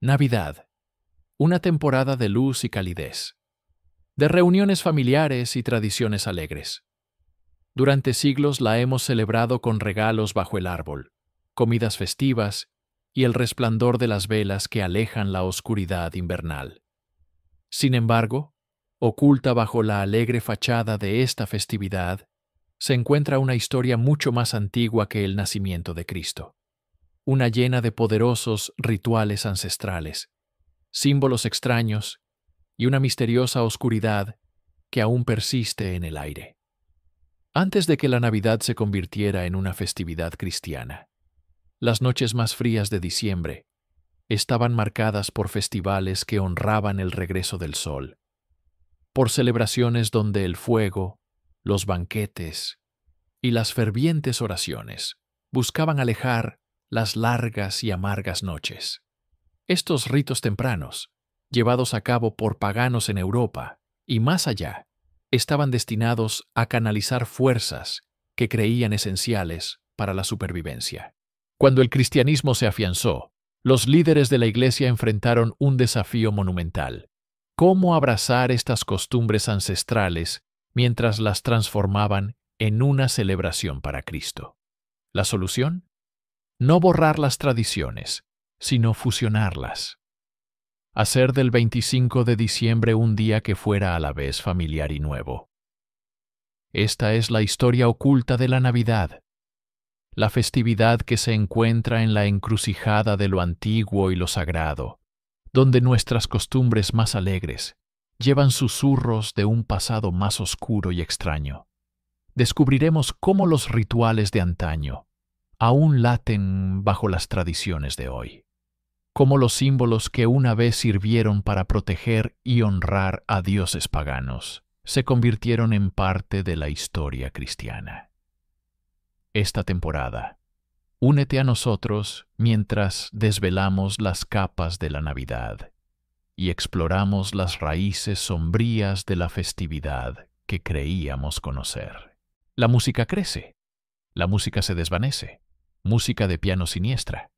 Navidad, una temporada de luz y calidez, de reuniones familiares y tradiciones alegres. Durante siglos la hemos celebrado con regalos bajo el árbol, comidas festivas y el resplandor de las velas que alejan la oscuridad invernal. Sin embargo, oculta bajo la alegre fachada de esta festividad, se encuentra una historia mucho más antigua que el nacimiento de Cristo. Una llena de poderosos rituales ancestrales, símbolos extraños y una misteriosa oscuridad que aún persiste en el aire. Antes de que la Navidad se convirtiera en una festividad cristiana, las noches más frías de diciembre estaban marcadas por festivales que honraban el regreso del sol, por celebraciones donde el fuego, los banquetes y las fervientes oraciones buscaban alejar las largas y amargas noches. Estos ritos tempranos, llevados a cabo por paganos en Europa y más allá, estaban destinados a canalizar fuerzas que creían esenciales para la supervivencia. Cuando el cristianismo se afianzó, los líderes de la Iglesia enfrentaron un desafío monumental: cómo abrazar estas costumbres ancestrales mientras las transformaban en una celebración para Cristo. ¿La solución? No borrar las tradiciones, sino fusionarlas. Hacer del 25 de diciembre un día que fuera a la vez familiar y nuevo. Esta es la historia oculta de la Navidad, la festividad que se encuentra en la encrucijada de lo antiguo y lo sagrado, donde nuestras costumbres más alegres llevan susurros de un pasado más oscuro y extraño. Descubriremos cómo los rituales de antaño aún laten bajo las tradiciones de hoy, cómo los símbolos que una vez sirvieron para proteger y honrar a dioses paganos se convirtieron en parte de la historia cristiana. Esta temporada, únete a nosotros mientras desvelamos las capas de la Navidad y exploramos las raíces sombrías de la festividad que creíamos conocer. La música crece, la música se desvanece, música de piano siniestra.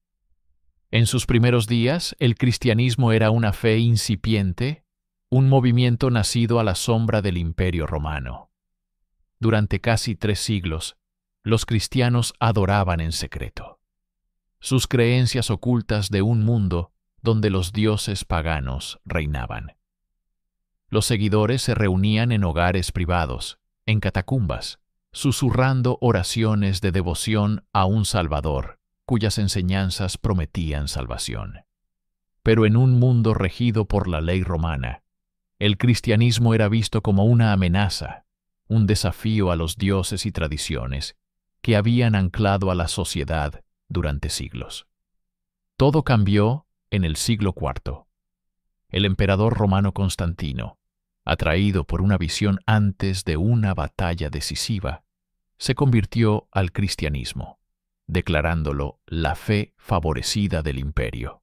En sus primeros días, el cristianismo era una fe incipiente, un movimiento nacido a la sombra del Imperio Romano. Durante casi 3 siglos, los cristianos adoraban en secreto sus creencias ocultas de un mundo donde los dioses paganos reinaban. Los seguidores se reunían en hogares privados, en catacumbas, susurrando oraciones de devoción a un Salvador, cuyas enseñanzas prometían salvación. Pero en un mundo regido por la ley romana, el cristianismo era visto como una amenaza, un desafío a los dioses y tradiciones que habían anclado a la sociedad durante siglos. Todo cambió en el siglo IV. El emperador romano Constantino, atraído por una visión antes de una batalla decisiva, se convirtió al cristianismo, declarándolo la fe favorecida del imperio.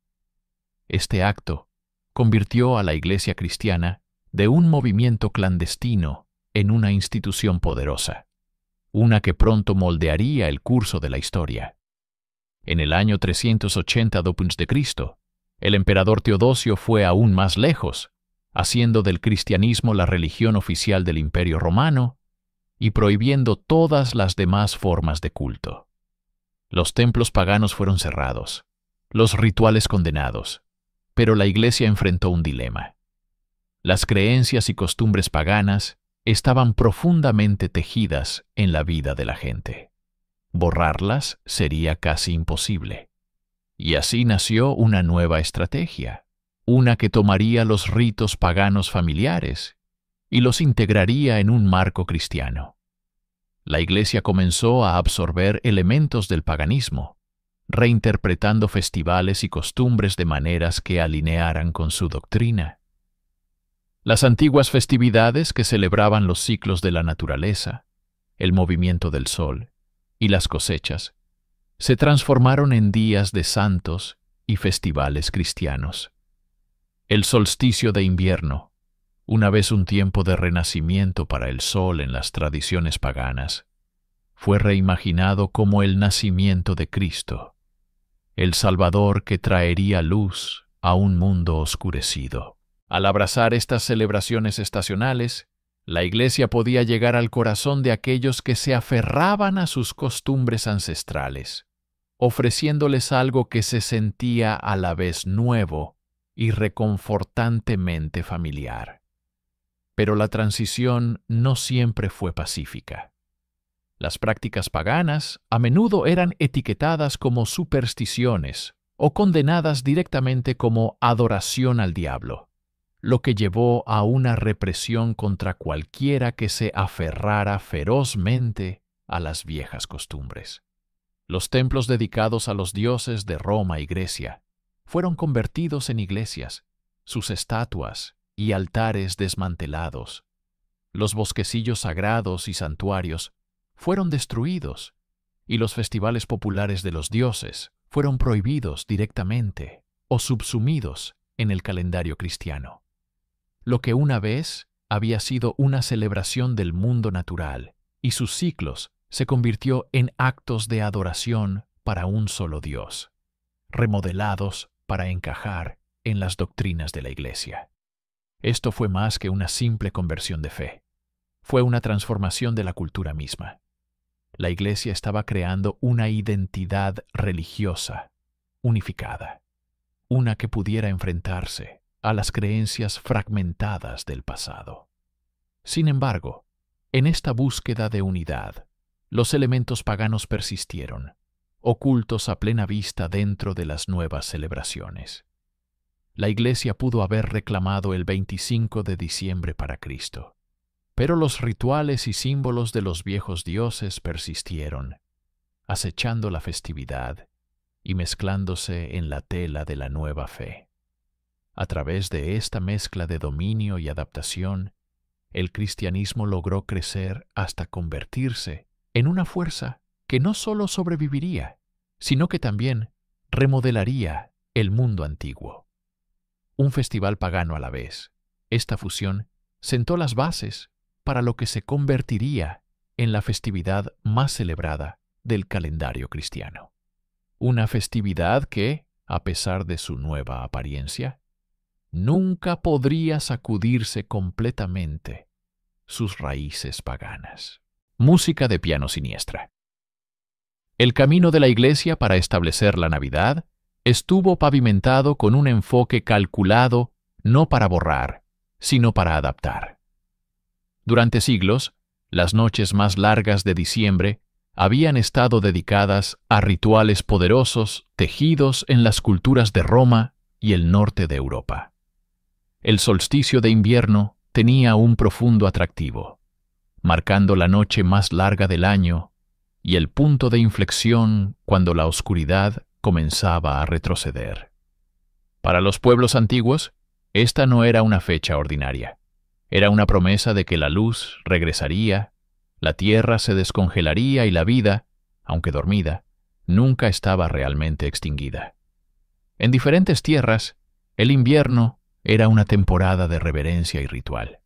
Este acto convirtió a la Iglesia cristiana de un movimiento clandestino en una institución poderosa, una que pronto moldearía el curso de la historia. En el año 380 d.C., el emperador Teodosio fue aún más lejos, haciendo del cristianismo la religión oficial del Imperio Romano y prohibiendo todas las demás formas de culto. Los templos paganos fueron cerrados, los rituales condenados, pero la Iglesia enfrentó un dilema. Las creencias y costumbres paganas estaban profundamente tejidas en la vida de la gente. Borrarlas sería casi imposible. Y así nació una nueva estrategia, una que tomaría los ritos paganos familiares y los integraría en un marco cristiano. La Iglesia comenzó a absorber elementos del paganismo, reinterpretando festivales y costumbres de maneras que alinearan con su doctrina. Las antiguas festividades que celebraban los ciclos de la naturaleza, el movimiento del sol y las cosechas, se transformaron en días de santos y festivales cristianos. El solsticio de invierno, una vez un tiempo de renacimiento para el sol en las tradiciones paganas, fue reimaginado como el nacimiento de Cristo, el Salvador que traería luz a un mundo oscurecido. Al abrazar estas celebraciones estacionales, la Iglesia podía llegar al corazón de aquellos que se aferraban a sus costumbres ancestrales, ofreciéndoles algo que se sentía a la vez nuevo y reconfortantemente familiar. Pero la transición no siempre fue pacífica. Las prácticas paganas a menudo eran etiquetadas como supersticiones o condenadas directamente como adoración al diablo, lo que llevó a una represión contra cualquiera que se aferrara ferozmente a las viejas costumbres. Los templos dedicados a los dioses de Roma y Grecia fueron convertidos en iglesias, sus estatuas y altares desmantelados. Los bosquecillos sagrados y santuarios fueron destruidos, y los festivales populares de los dioses fueron prohibidos directamente o subsumidos en el calendario cristiano. Lo que una vez había sido una celebración del mundo natural y sus ciclos se convirtió en actos de adoración para un solo Dios, remodelados para encajar en las doctrinas de la Iglesia. Esto fue más que una simple conversión de fe. Fue una transformación de la cultura misma. La Iglesia estaba creando una identidad religiosa, unificada, una que pudiera enfrentarse a las creencias fragmentadas del pasado. Sin embargo, en esta búsqueda de unidad, los elementos paganos persistieron, ocultos a plena vista dentro de las nuevas celebraciones. La Iglesia pudo haber reclamado el 25 de diciembre para Cristo, pero los rituales y símbolos de los viejos dioses persistieron, acechando la festividad y mezclándose en la tela de la nueva fe. A través de esta mezcla de dominio y adaptación, el cristianismo logró crecer hasta convertirse en una fuerza que no solo sobreviviría, sino que también remodelaría el mundo antiguo. Un festival pagano a la vez, esta fusión sentó las bases para lo que se convertiría en la festividad más celebrada del calendario cristiano. Una festividad que, a pesar de su nueva apariencia, nunca podría sacudirse completamente sus raíces paganas. Música de piano siniestra. El camino de la Iglesia para establecer la Navidad estuvo pavimentado con un enfoque calculado no para borrar, sino para adaptar. Durante siglos, las noches más largas de diciembre habían estado dedicadas a rituales poderosos tejidos en las culturas de Roma y el norte de Europa. El solsticio de invierno tenía un profundo atractivo, marcando la noche más larga del año y el punto de inflexión cuando la oscuridad comenzaba a retroceder. Para los pueblos antiguos, esta no era una fecha ordinaria. Era una promesa de que la luz regresaría, la tierra se descongelaría y la vida, aunque dormida, nunca estaba realmente extinguida. En diferentes tierras, el invierno era una temporada de reverencia y ritual.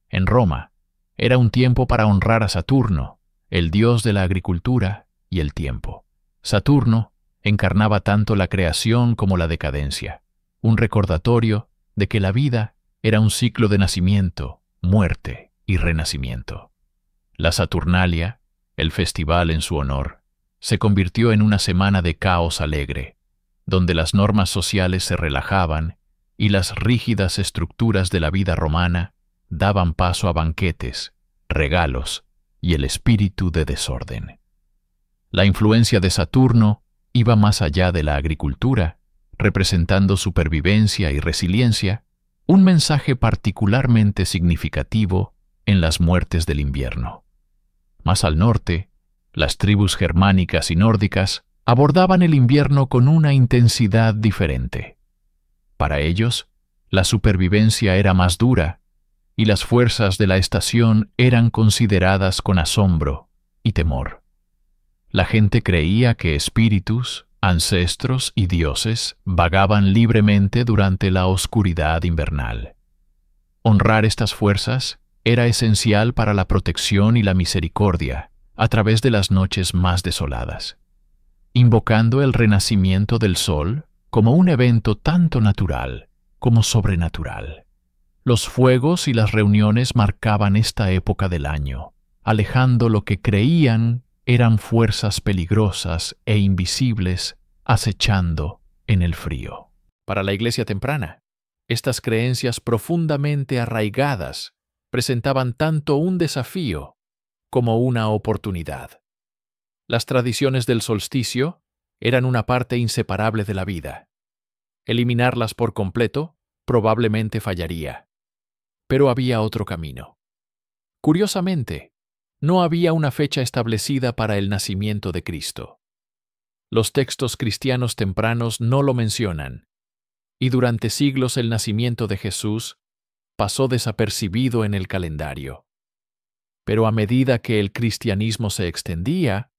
En Roma, era un tiempo para honrar a Saturno, el dios de la agricultura y el tiempo. Saturno encarnaba tanto la creación como la decadencia, un recordatorio de que la vida era un ciclo de nacimiento, muerte y renacimiento. La Saturnalia, el festival en su honor, se convirtió en una semana de caos alegre, donde las normas sociales se relajaban y las rígidas estructuras de la vida romana daban paso a banquetes, regalos y el espíritu de desorden. La influencia de Saturno iba más allá de la agricultura, representando supervivencia y resiliencia, un mensaje particularmente significativo en las muertes del invierno. Más al norte, las tribus germánicas y nórdicas abordaban el invierno con una intensidad diferente. Para ellos, la supervivencia era más dura y las fuerzas de la estación eran consideradas con asombro y temor. La gente creía que espíritus, ancestros y dioses vagaban libremente durante la oscuridad invernal. Honrar estas fuerzas era esencial para la protección y la misericordia a través de las noches más desoladas. Invocando el renacimiento del sol como un evento tanto natural como sobrenatural. Los fuegos y las reuniones marcaban esta época del año, alejando lo que creían eran fuerzas peligrosas e invisibles acechando en el frío. Para la iglesia temprana, estas creencias profundamente arraigadas presentaban tanto un desafío como una oportunidad. Las tradiciones del solsticio eran una parte inseparable de la vida. Eliminarlas por completo probablemente fallaría. Pero había otro camino. Curiosamente, no había una fecha establecida para el nacimiento de Cristo. Los textos cristianos tempranos no lo mencionan, y durante siglos el nacimiento de Jesús pasó desapercibido en el calendario. Pero a medida que el cristianismo se extendía,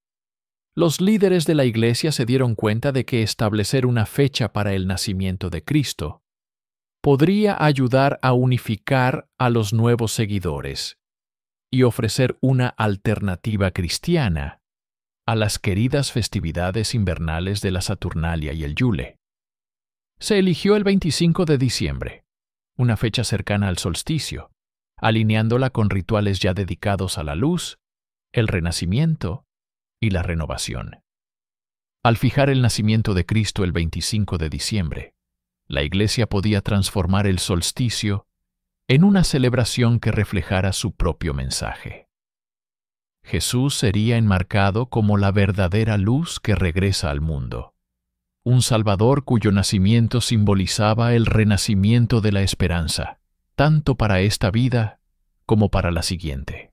los líderes de la Iglesia se dieron cuenta de que establecer una fecha para el nacimiento de Cristo podría ayudar a unificar a los nuevos seguidores y ofrecer una alternativa cristiana a las queridas festividades invernales de la Saturnalia y el Yule. Se eligió el 25 de diciembre, una fecha cercana al solsticio, alineándola con rituales ya dedicados a la luz, el renacimiento y la renovación. Al fijar el nacimiento de Cristo el 25 de diciembre, la Iglesia podía transformar el solsticio en una celebración que reflejara su propio mensaje. Jesús sería enmarcado como la verdadera luz que regresa al mundo, un Salvador cuyo nacimiento simbolizaba el renacimiento de la esperanza, tanto para esta vida como para la siguiente.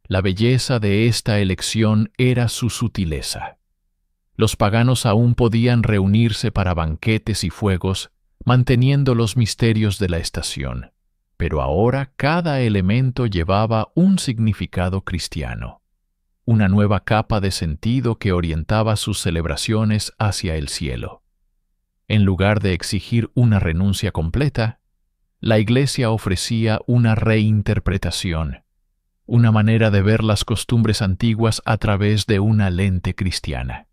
La belleza de esta elección era su sutileza. Los paganos aún podían reunirse para banquetes y fuegos, manteniendo los misterios de la estación, pero ahora cada elemento llevaba un significado cristiano, una nueva capa de sentido que orientaba sus celebraciones hacia el cielo. En lugar de exigir una renuncia completa, la Iglesia ofrecía una reinterpretación, una manera de ver las costumbres antiguas a través de una lente cristiana.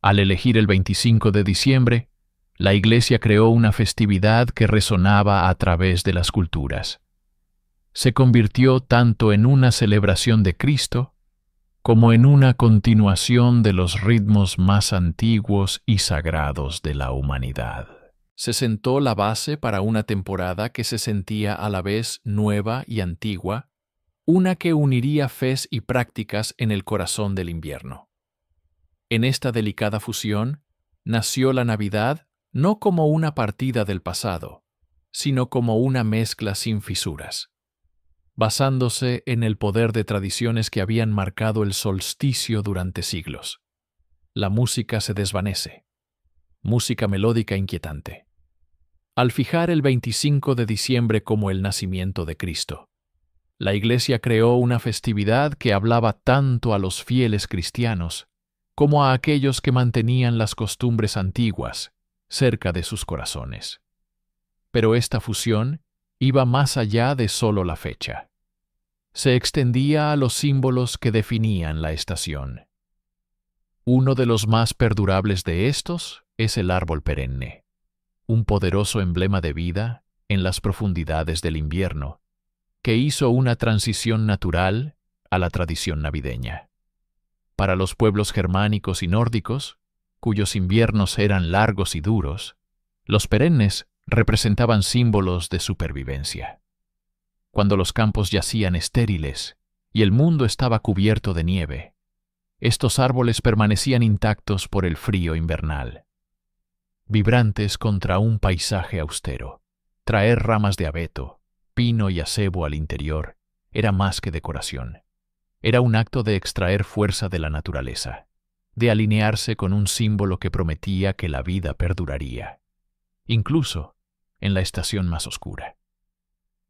Al elegir el 25 de diciembre, la Iglesia creó una festividad que resonaba a través de las culturas. Se convirtió tanto en una celebración de Cristo como en una continuación de los ritmos más antiguos y sagrados de la humanidad. Se sentó la base para una temporada que se sentía a la vez nueva y antigua, una que uniría fes y prácticas en el corazón del invierno. En esta delicada fusión nació la Navidad no como una partida del pasado, sino como una mezcla sin fisuras. Basándose en el poder de tradiciones que habían marcado el solsticio durante siglos. La música se desvanece. Música melódica inquietante. Al fijar el 25 de diciembre como el nacimiento de Cristo, la Iglesia creó una festividad que hablaba tanto a los fieles cristianos como a aquellos que mantenían las costumbres antiguas cerca de sus corazones. Pero esta fusión iba más allá de solo la fecha. Se extendía a los símbolos que definían la estación. Uno de los más perdurables de estos es el árbol perenne, un poderoso emblema de vida en las profundidades del invierno, que hizo una transición natural a la tradición navideña. Para los pueblos germánicos y nórdicos, cuyos inviernos eran largos y duros, los perennes representaban símbolos de supervivencia. Cuando los campos yacían estériles y el mundo estaba cubierto de nieve, estos árboles permanecían intactos por el frío invernal. Vibrantes contra un paisaje austero, traer ramas de abeto, pino y acebo al interior era más que decoración. Era un acto de extraer fuerza de la naturaleza, de alinearse con un símbolo que prometía que la vida perduraría, incluso en la estación más oscura.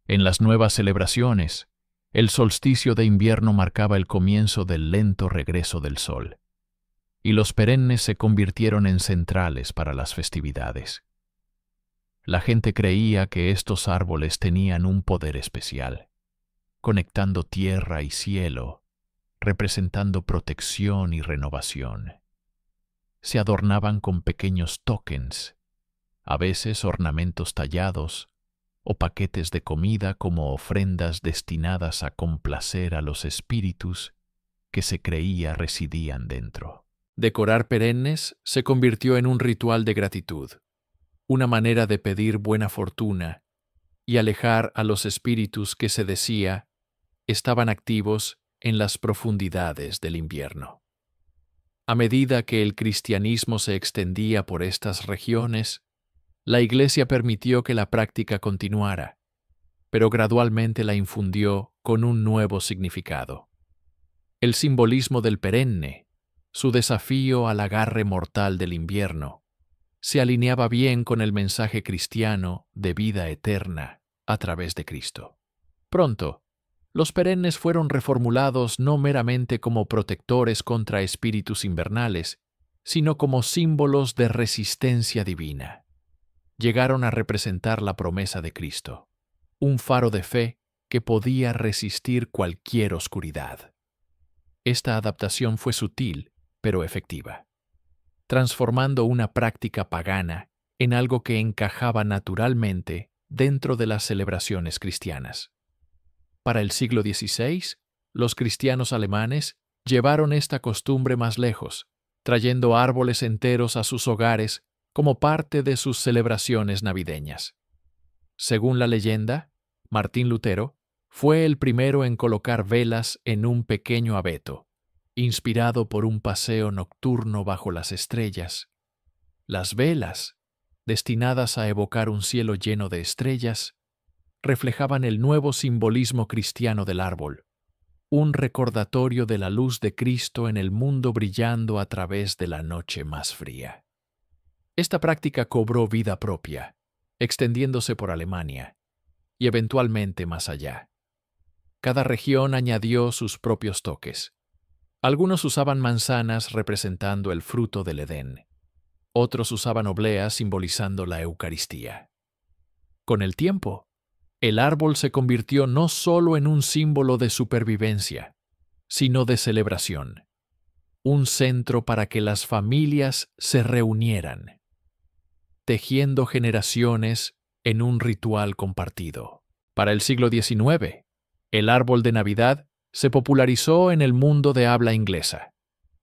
En las nuevas celebraciones, el solsticio de invierno marcaba el comienzo del lento regreso del sol, y los perennes se convirtieron en centrales para las festividades. La gente creía que estos árboles tenían un poder especial, conectando tierra y cielo, representando protección y renovación. se adornaban con pequeños tokens, a veces ornamentos tallados o paquetes de comida como ofrendas destinadas a complacer a los espíritus que se creía residían dentro. Decorar perennes se convirtió en un ritual de gratitud, una manera de pedir buena fortuna y alejar a los espíritus que se decía estaban activos en las profundidades del invierno. A medida que el cristianismo se extendía por estas regiones, la Iglesia permitió que la práctica continuara, pero gradualmente la infundió con un nuevo significado. El simbolismo del perenne, su desafío al agarre mortal del invierno, se alineaba bien con el mensaje cristiano de vida eterna a través de Cristo. Pronto, los perennes fueron reformulados no meramente como protectores contra espíritus invernales, sino como símbolos de resistencia divina. Llegaron a representar la promesa de Cristo, un faro de fe que podía resistir cualquier oscuridad. Esta adaptación fue sutil, pero efectiva, transformando una práctica pagana en algo que encajaba naturalmente dentro de las celebraciones cristianas. Para el siglo XVI, los cristianos alemanes llevaron esta costumbre más lejos, trayendo árboles enteros a sus hogares como parte de sus celebraciones navideñas. Según la leyenda, Martín Lutero fue el primero en colocar velas en un pequeño abeto, inspirado por un paseo nocturno bajo las estrellas. Las velas, destinadas a evocar un cielo lleno de estrellas, reflejaban el nuevo simbolismo cristiano del árbol, un recordatorio de la luz de Cristo en el mundo brillando a través de la noche más fría. Esta práctica cobró vida propia, extendiéndose por Alemania y eventualmente más allá. Cada región añadió sus propios toques. Algunos usaban manzanas representando el fruto del Edén. Otros usaban obleas simbolizando la Eucaristía. Con el tiempo, el árbol se convirtió no solo en un símbolo de supervivencia, sino de celebración, un centro para que las familias se reunieran, tejiendo generaciones en un ritual compartido. Para el siglo XIX, el árbol de Navidad se popularizó en el mundo de habla inglesa,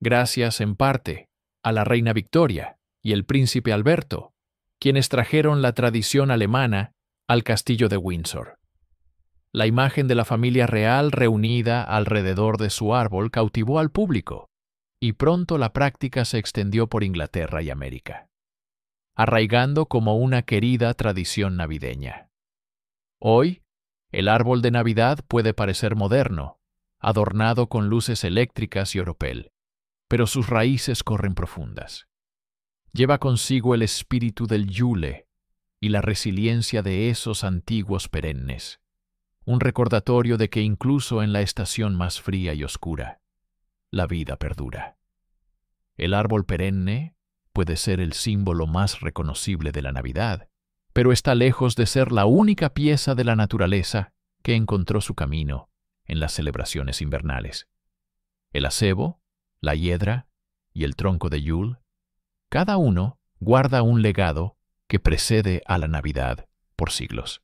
gracias en parte a la reina Victoria y el príncipe Alberto, quienes trajeron la tradición alemana al castillo de Windsor. La imagen de la familia real reunida alrededor de su árbol cautivó al público, y pronto la práctica se extendió por Inglaterra y América, arraigando como una querida tradición navideña. Hoy, el árbol de Navidad puede parecer moderno, adornado con luces eléctricas y oropel, pero sus raíces corren profundas. Lleva consigo el espíritu del Yule y la resiliencia de esos antiguos perennes, un recordatorio de que incluso en la estación más fría y oscura, la vida perdura. El árbol perenne puede ser el símbolo más reconocible de la Navidad, pero está lejos de ser la única pieza de la naturaleza que encontró su camino en las celebraciones invernales. El acebo, la hiedra y el tronco de Yule, cada uno guarda un legado que precede a la Navidad por siglos.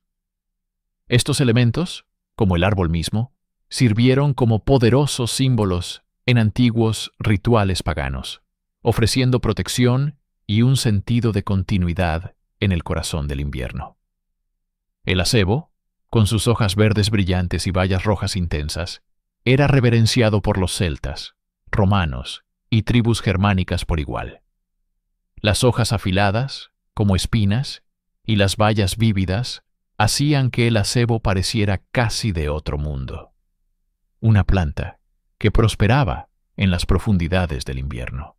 Estos elementos, como el árbol mismo, sirvieron como poderosos símbolos en antiguos rituales paganos, ofreciendo protección y un sentido de continuidad en el corazón del invierno. El acebo, con sus hojas verdes brillantes y bayas rojas intensas, era reverenciado por los celtas, romanos y tribus germánicas por igual. Las hojas afiladas, como espinas, y las bayas vívidas hacían que el acebo pareciera casi de otro mundo. Una planta que prosperaba en las profundidades del invierno.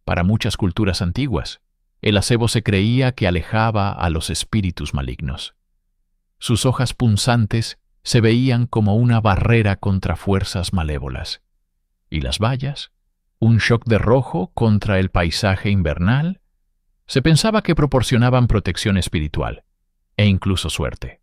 Para muchas culturas antiguas, el acebo se creía que alejaba a los espíritus malignos. Sus hojas punzantes se veían como una barrera contra fuerzas malévolas, y las bayas, un shock de rojo contra el paisaje invernal, se pensaba que proporcionaban protección espiritual e incluso suerte.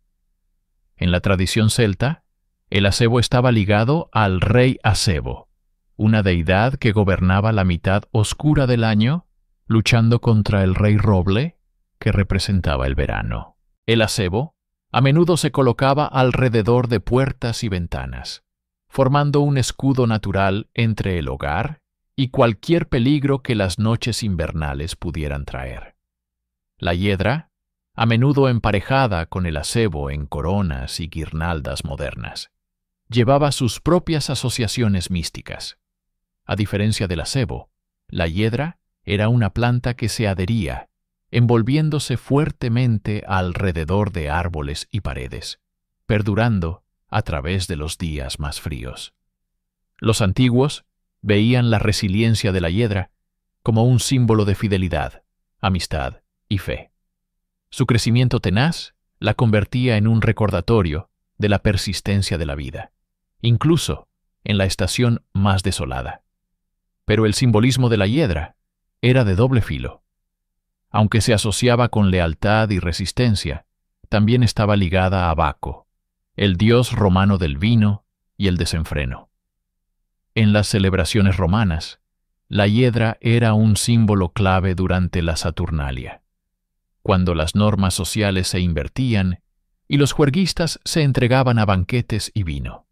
En la tradición celta, el acebo estaba ligado al rey Acebo, una deidad que gobernaba la mitad oscura del año, luchando contra el rey roble, que representaba el verano. El acebo a menudo se colocaba alrededor de puertas y ventanas, formando un escudo natural entre el hogar y cualquier peligro que las noches invernales pudieran traer. La hiedra, a menudo emparejada con el acebo en coronas y guirnaldas modernas, llevaba sus propias asociaciones místicas. A diferencia del acebo, la hiedra era una planta que se adhería, envolviéndose fuertemente alrededor de árboles y paredes, perdurando a través de los días más fríos. Los antiguos veían la resiliencia de la hiedra como un símbolo de fidelidad, amistad y fe. Su crecimiento tenaz la convertía en un recordatorio de la persistencia de la vida, incluso en la estación más desolada. Pero el simbolismo de la hiedra era de doble filo. Aunque se asociaba con lealtad y resistencia, también estaba ligada a Baco, el dios romano del vino y el desenfreno. En las celebraciones romanas, la hiedra era un símbolo clave durante la Saturnalia, cuando las normas sociales se invertían y los juerguistas se entregaban a banquetes y vino.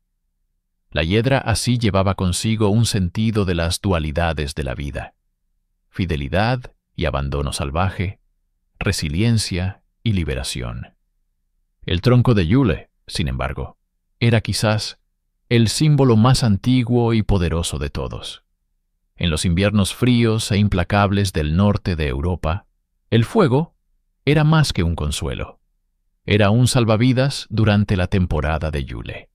La hiedra así llevaba consigo un sentido de las dualidades de la vida: fidelidad y abandono salvaje, resiliencia y liberación. El tronco de Yule, sin embargo, era quizás el símbolo más antiguo y poderoso de todos. En los inviernos fríos e implacables del norte de Europa, el fuego era más que un consuelo. Era un salvavidas durante la temporada de Yule.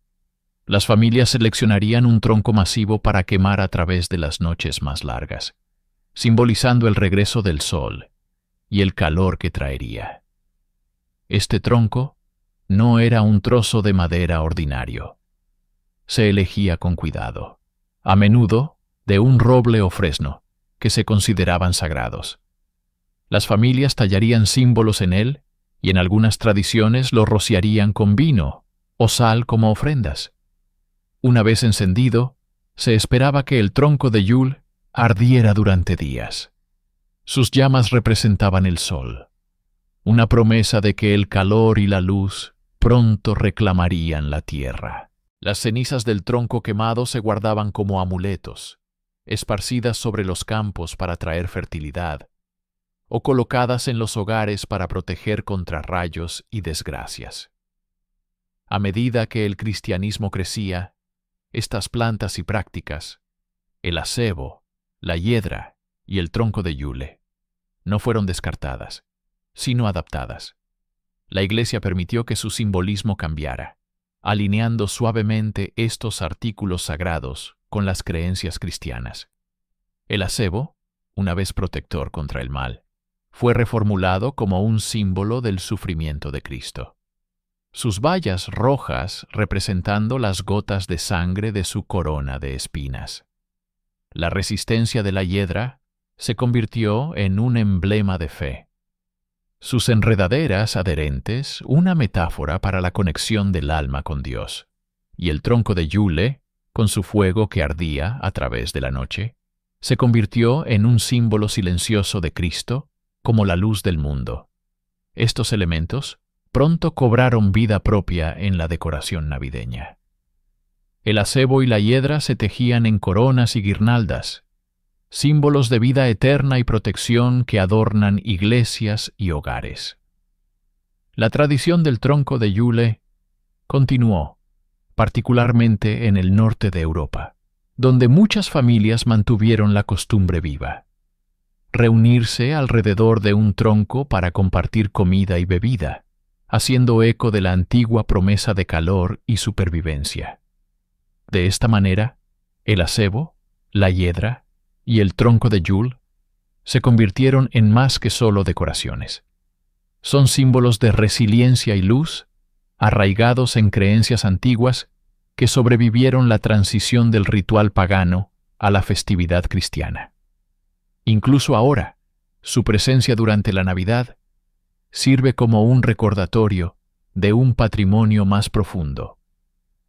Las familias seleccionarían un tronco masivo para quemar a través de las noches más largas, simbolizando el regreso del sol y el calor que traería. Este tronco no era un trozo de madera ordinario. Se elegía con cuidado, a menudo de un roble o fresno, que se consideraban sagrados. Las familias tallarían símbolos en él y en algunas tradiciones lo rociarían con vino o sal como ofrendas. Una vez encendido, se esperaba que el tronco de Yule ardiera durante días. Sus llamas representaban el sol, una promesa de que el calor y la luz pronto reclamarían la tierra. Las cenizas del tronco quemado se guardaban como amuletos, esparcidas sobre los campos para traer fertilidad, o colocadas en los hogares para proteger contra rayos y desgracias. A medida que el cristianismo crecía, estas plantas y prácticas, el acebo, la hiedra y el tronco de Yule, no fueron descartadas, sino adaptadas. La Iglesia permitió que su simbolismo cambiara, alineando suavemente estos artículos sagrados con las creencias cristianas. El acebo, una vez protector contra el mal, fue reformulado como un símbolo del sufrimiento de Cristo. Sus bayas rojas representando las gotas de sangre de su corona de espinas. La resistencia de la hiedra se convirtió en un emblema de fe. Sus enredaderas adherentes, una metáfora para la conexión del alma con Dios, y el tronco de Yule, con su fuego que ardía a través de la noche, se convirtió en un símbolo silencioso de Cristo como la luz del mundo. Estos elementos pronto cobraron vida propia en la decoración navideña. El acebo y la hiedra se tejían en coronas y guirnaldas, símbolos de vida eterna y protección que adornan iglesias y hogares. La tradición del tronco de Yule continuó, particularmente en el norte de Europa, donde muchas familias mantuvieron la costumbre viva: reunirse alrededor de un tronco para compartir comida y bebida, haciendo eco de la antigua promesa de calor y supervivencia. De esta manera, el acebo, la hiedra y el tronco de Yule se convirtieron en más que solo decoraciones. Son símbolos de resiliencia y luz, arraigados en creencias antiguas que sobrevivieron la transición del ritual pagano a la festividad cristiana. Incluso ahora, su presencia durante la Navidad sirve como un recordatorio de un patrimonio más profundo,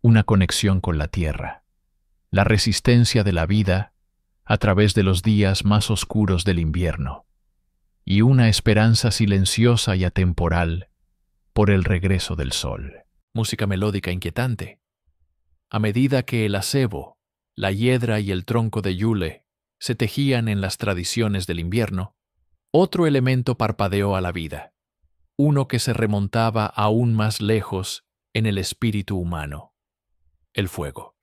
una conexión con la tierra. la resistencia de la vida a través de los días más oscuros del invierno, y una esperanza silenciosa y atemporal por el regreso del sol. Música melódica inquietante. A medida que el acebo, la hiedra y el tronco de Yule se tejían en las tradiciones del invierno, otro elemento parpadeó a la vida, uno que se remontaba aún más lejos en el espíritu humano: el fuego.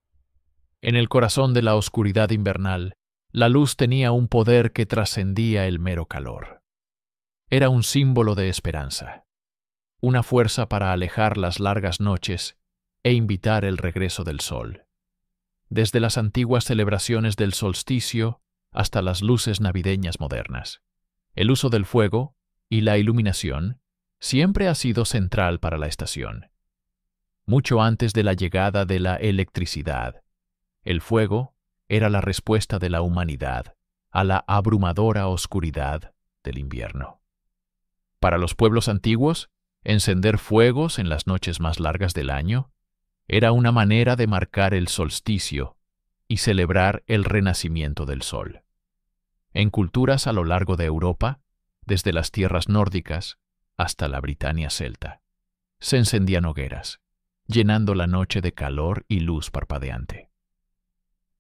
En el corazón de la oscuridad invernal, la luz tenía un poder que trascendía el mero calor. Era un símbolo de esperanza, una fuerza para alejar las largas noches e invitar el regreso del sol. Desde las antiguas celebraciones del solsticio hasta las luces navideñas modernas, el uso del fuego y la iluminación siempre ha sido central para la estación. Mucho antes de la llegada de la electricidad, el fuego era la respuesta de la humanidad a la abrumadora oscuridad del invierno. Para los pueblos antiguos, encender fuegos en las noches más largas del año era una manera de marcar el solsticio y celebrar el renacimiento del sol. En culturas a lo largo de Europa, desde las tierras nórdicas hasta la Britania celta, se encendían hogueras, llenando la noche de calor y luz parpadeante.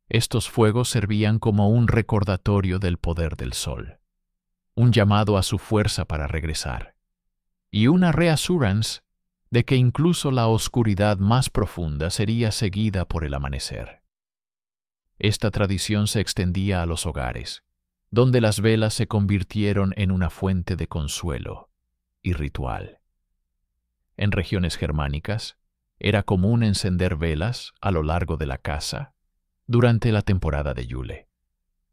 Estos fuegos servían como un recordatorio del poder del sol, un llamado a su fuerza para regresar, y una reassurance de que incluso la oscuridad más profunda sería seguida por el amanecer. Esta tradición se extendía a los hogares, donde las velas se convirtieron en una fuente de consuelo y ritual. En regiones germánicas, era común encender velas a lo largo de la casa durante la temporada de Yule,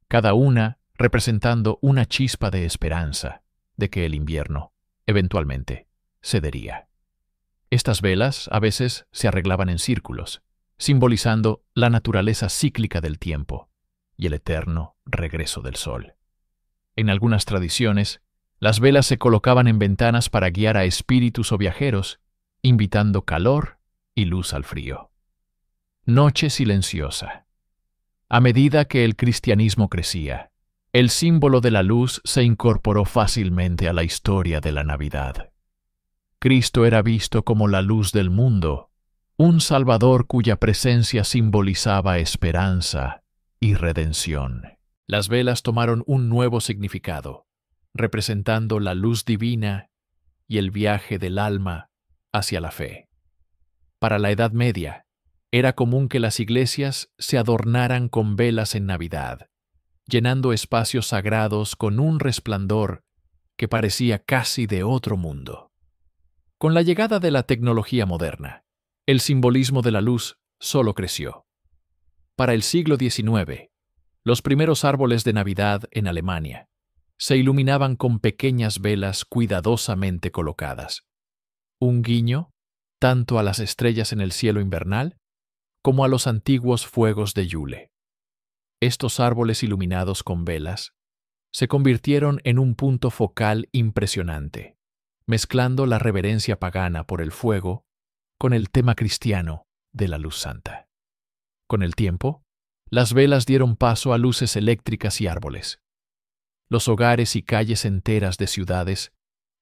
cada una representando una chispa de esperanza de que el invierno, eventualmente, cedería. Estas velas a veces se arreglaban en círculos, simbolizando la naturaleza cíclica del tiempo y el eterno regreso del sol. En algunas tradiciones, las velas se colocaban en ventanas para guiar a espíritus o viajeros, invitando calor y luz al frío. Noche silenciosa. A medida que el cristianismo crecía, el símbolo de la luz se incorporó fácilmente a la historia de la Navidad. Cristo era visto como la luz del mundo, un Salvador cuya presencia simbolizaba esperanza y redención. Las velas tomaron un nuevo significado, representando la luz divina y el viaje del alma hacia la fe. Para la Edad Media, era común que las iglesias se adornaran con velas en Navidad, llenando espacios sagrados con un resplandor que parecía casi de otro mundo. Con la llegada de la tecnología moderna, el simbolismo de la luz solo creció. Para el siglo XIX, los primeros árboles de Navidad en Alemania se iluminaban con pequeñas velas cuidadosamente colocadas. Un guiño tanto a las estrellas en el cielo invernal como a los antiguos fuegos de Yule. Estos árboles iluminados con velas se convirtieron en un punto focal impresionante, mezclando la reverencia pagana por el fuego con el tema cristiano de la luz santa. Con el tiempo, las velas dieron paso a luces eléctricas y árboles. Los hogares y calles enteras de ciudades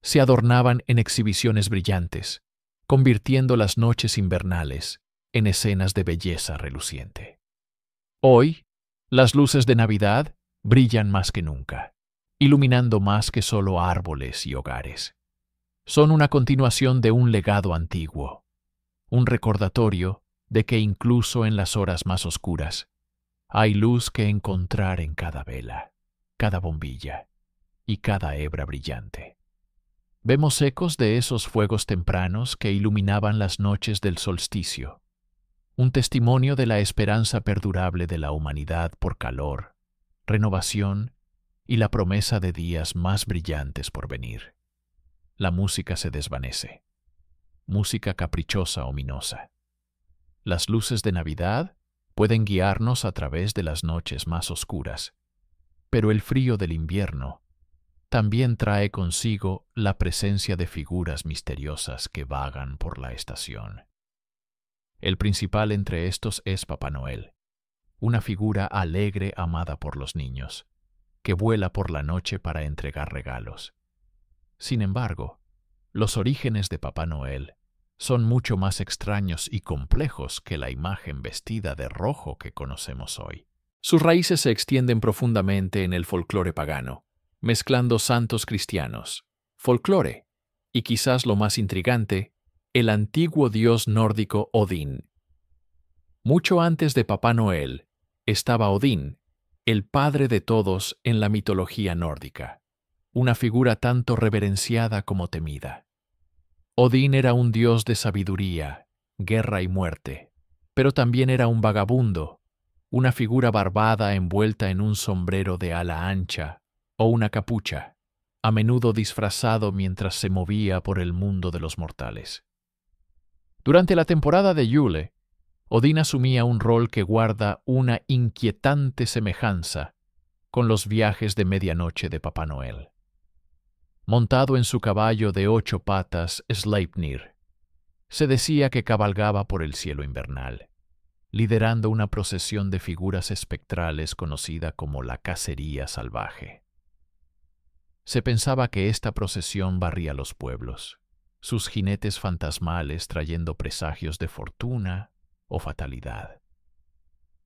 se adornaban en exhibiciones brillantes, convirtiendo las noches invernales en escenas de belleza reluciente. Hoy, las luces de Navidad brillan más que nunca, iluminando más que solo árboles y hogares. Son una continuación de un legado antiguo, un recordatorio de que incluso en las horas más oscuras hay luz que encontrar en cada vela, cada bombilla y cada hebra brillante. Vemos ecos de esos fuegos tempranos que iluminaban las noches del solsticio, un testimonio de la esperanza perdurable de la humanidad por calor, renovación y la promesa de días más brillantes por venir. La música se desvanece, música caprichosa, ominosa. Las luces de Navidad pueden guiarnos a través de las noches más oscuras, pero el frío del invierno también trae consigo la presencia de figuras misteriosas que vagan por la estación. El principal entre estos es Papá Noel, una figura alegre amada por los niños, que vuela por la noche para entregar regalos. Sin embargo, los orígenes de Papá Noel son mucho más extraños y complejos que la imagen vestida de rojo que conocemos hoy. Sus raíces se extienden profundamente en el folclore pagano, mezclando santos cristianos, folclore y, quizás lo más intrigante, el antiguo dios nórdico Odín. Mucho antes de Papá Noel estaba Odín, el padre de todos en la mitología nórdica, una figura tanto reverenciada como temida. Odín era un dios de sabiduría, guerra y muerte, pero también era un vagabundo, una figura barbada envuelta en un sombrero de ala ancha o una capucha, a menudo disfrazado mientras se movía por el mundo de los mortales. Durante la temporada de Yule, Odín asumía un rol que guarda una inquietante semejanza con los viajes de medianoche de Papá Noel. Montado en su caballo de 8 patas, Sleipnir, se decía que cabalgaba por el cielo invernal, liderando una procesión de figuras espectrales conocida como la cacería salvaje. Se pensaba que esta procesión barría los pueblos, sus jinetes fantasmales trayendo presagios de fortuna o fatalidad.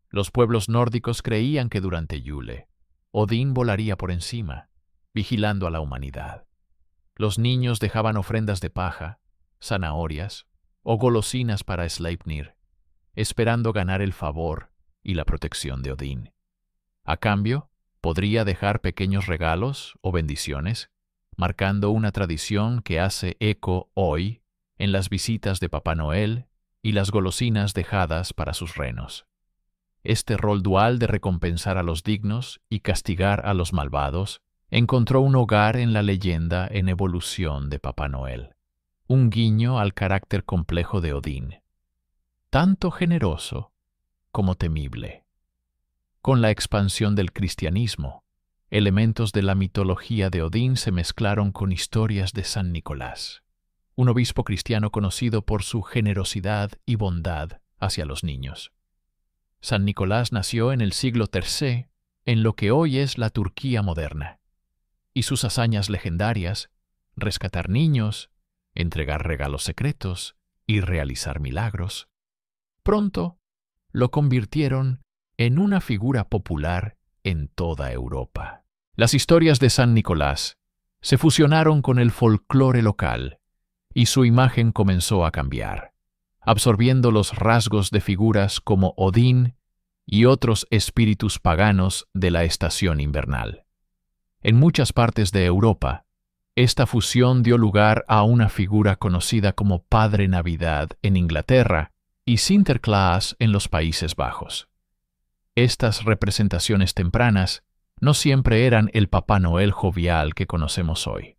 Los pueblos nórdicos creían que durante Yule, Odín volaría por encima, vigilando a la humanidad. Los niños dejaban ofrendas de paja, zanahorias o golosinas para Sleipnir, esperando ganar el favor y la protección de Odín. A cambio, podría dejar pequeños regalos o bendiciones, marcando una tradición que hace eco hoy en las visitas de Papá Noel y las golosinas dejadas para sus renos. Este rol dual de recompensar a los dignos y castigar a los malvados encontró un hogar en la leyenda en evolución de Papá Noel, un guiño al carácter complejo de Odín, tanto generoso como temible. Con la expansión del cristianismo, elementos de la mitología de Odín se mezclaron con historias de San Nicolás, un obispo cristiano conocido por su generosidad y bondad hacia los niños. San Nicolás nació en el siglo III, en lo que hoy es la Turquía moderna, y sus hazañas legendarias, rescatar niños, entregar regalos secretos y realizar milagros, pronto lo convirtieron en una figura popular en toda Europa. Las historias de San Nicolás se fusionaron con el folclore local, y su imagen comenzó a cambiar, absorbiendo los rasgos de figuras como Odín y otros espíritus paganos de la estación invernal. En muchas partes de Europa, esta fusión dio lugar a una figura conocida como Padre Navidad en Inglaterra y Sinterklaas en los Países Bajos. Estas representaciones tempranas no siempre eran el Papá Noel jovial que conocemos hoy.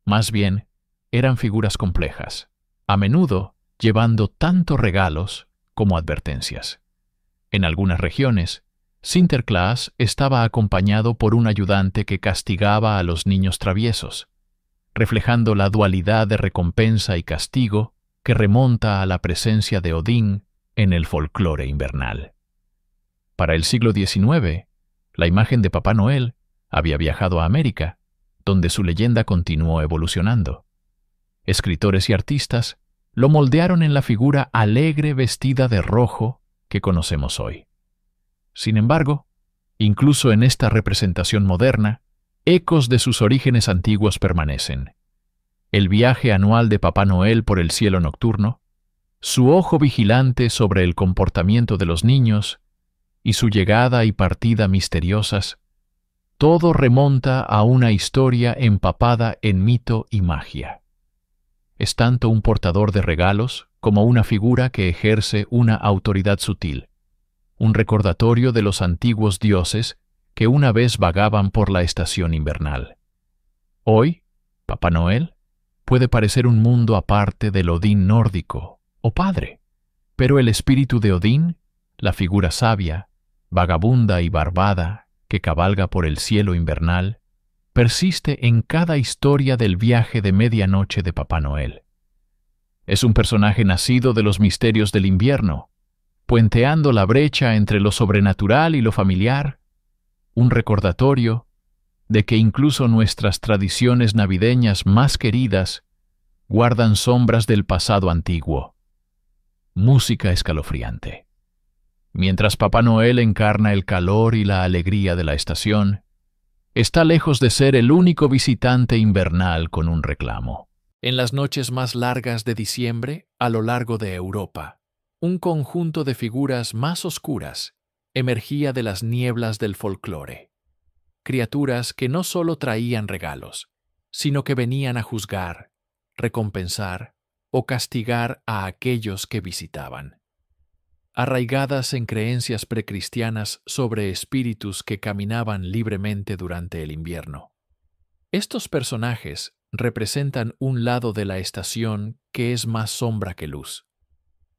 Más bien, eran figuras complejas, a menudo llevando tanto regalos como advertencias. En algunas regiones, Sinterklaas estaba acompañado por un ayudante que castigaba a los niños traviesos, reflejando la dualidad de recompensa y castigo que remonta a la presencia de Odín en el folclore invernal. Para el siglo XIX, la imagen de Papá Noel había viajado a América, donde su leyenda continuó evolucionando. Escritores y artistas lo moldearon en la figura alegre vestida de rojo que conocemos hoy. Sin embargo, incluso en esta representación moderna, ecos de sus orígenes antiguos permanecen. El viaje anual de Papá Noel por el cielo nocturno, su ojo vigilante sobre el comportamiento de los niños y su llegada y partida misteriosas, todo remonta a una historia empapada en mito y magia. Es tanto un portador de regalos como una figura que ejerce una autoridad sutil, un recordatorio de los antiguos dioses que una vez vagaban por la estación invernal. Hoy, Papá Noel puede parecer un mundo aparte del Odín nórdico o padre, pero el espíritu de Odín, la figura sabia, vagabunda y barbada que cabalga por el cielo invernal, persiste en cada historia del viaje de medianoche de Papá Noel. Es un personaje nacido de los misterios del invierno, puenteando la brecha entre lo sobrenatural y lo familiar, un recordatorio de que incluso nuestras tradiciones navideñas más queridas guardan sombras del pasado antiguo. Música escalofriante. Mientras Papá Noel encarna el calor y la alegría de la estación, está lejos de ser el único visitante invernal con un reclamo. En las noches más largas de diciembre, a lo largo de Europa, un conjunto de figuras más oscuras emergía de las nieblas del folclore. Criaturas que no solo traían regalos, sino que venían a juzgar, recompensar o castigar a aquellos que visitaban. Arraigadas en creencias precristianas sobre espíritus que caminaban libremente durante el invierno. Estos personajes representan un lado de la estación que es más sombra que luz,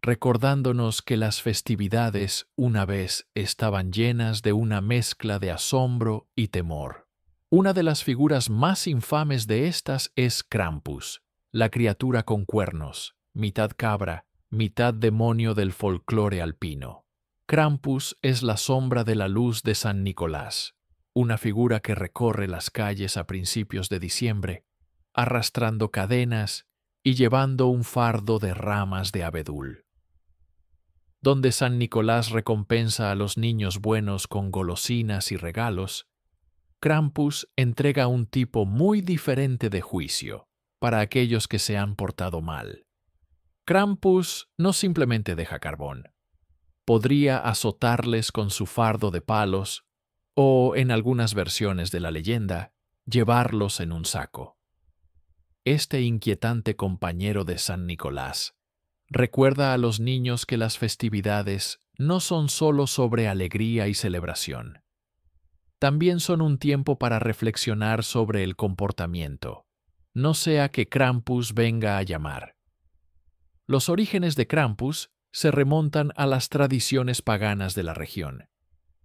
recordándonos que las festividades una vez estaban llenas de una mezcla de asombro y temor. Una de las figuras más infames de estas es Krampus, la criatura con cuernos, mitad cabra, mitad demonio del folclore alpino. Krampus es la sombra de la luz de San Nicolás, una figura que recorre las calles a principios de diciembre, arrastrando cadenas y llevando un fardo de ramas de abedul. Donde San Nicolás recompensa a los niños buenos con golosinas y regalos, Krampus entrega un tipo muy diferente de juicio para aquellos que se han portado mal. Krampus no simplemente deja carbón. Podría azotarles con su fardo de palos o, en algunas versiones de la leyenda, llevarlos en un saco. Este inquietante compañero de San Nicolás recuerda a los niños que las festividades no son solo sobre alegría y celebración. También son un tiempo para reflexionar sobre el comportamiento, no sea que Krampus venga a llamar. Los orígenes de Krampus se remontan a las tradiciones paganas de la región,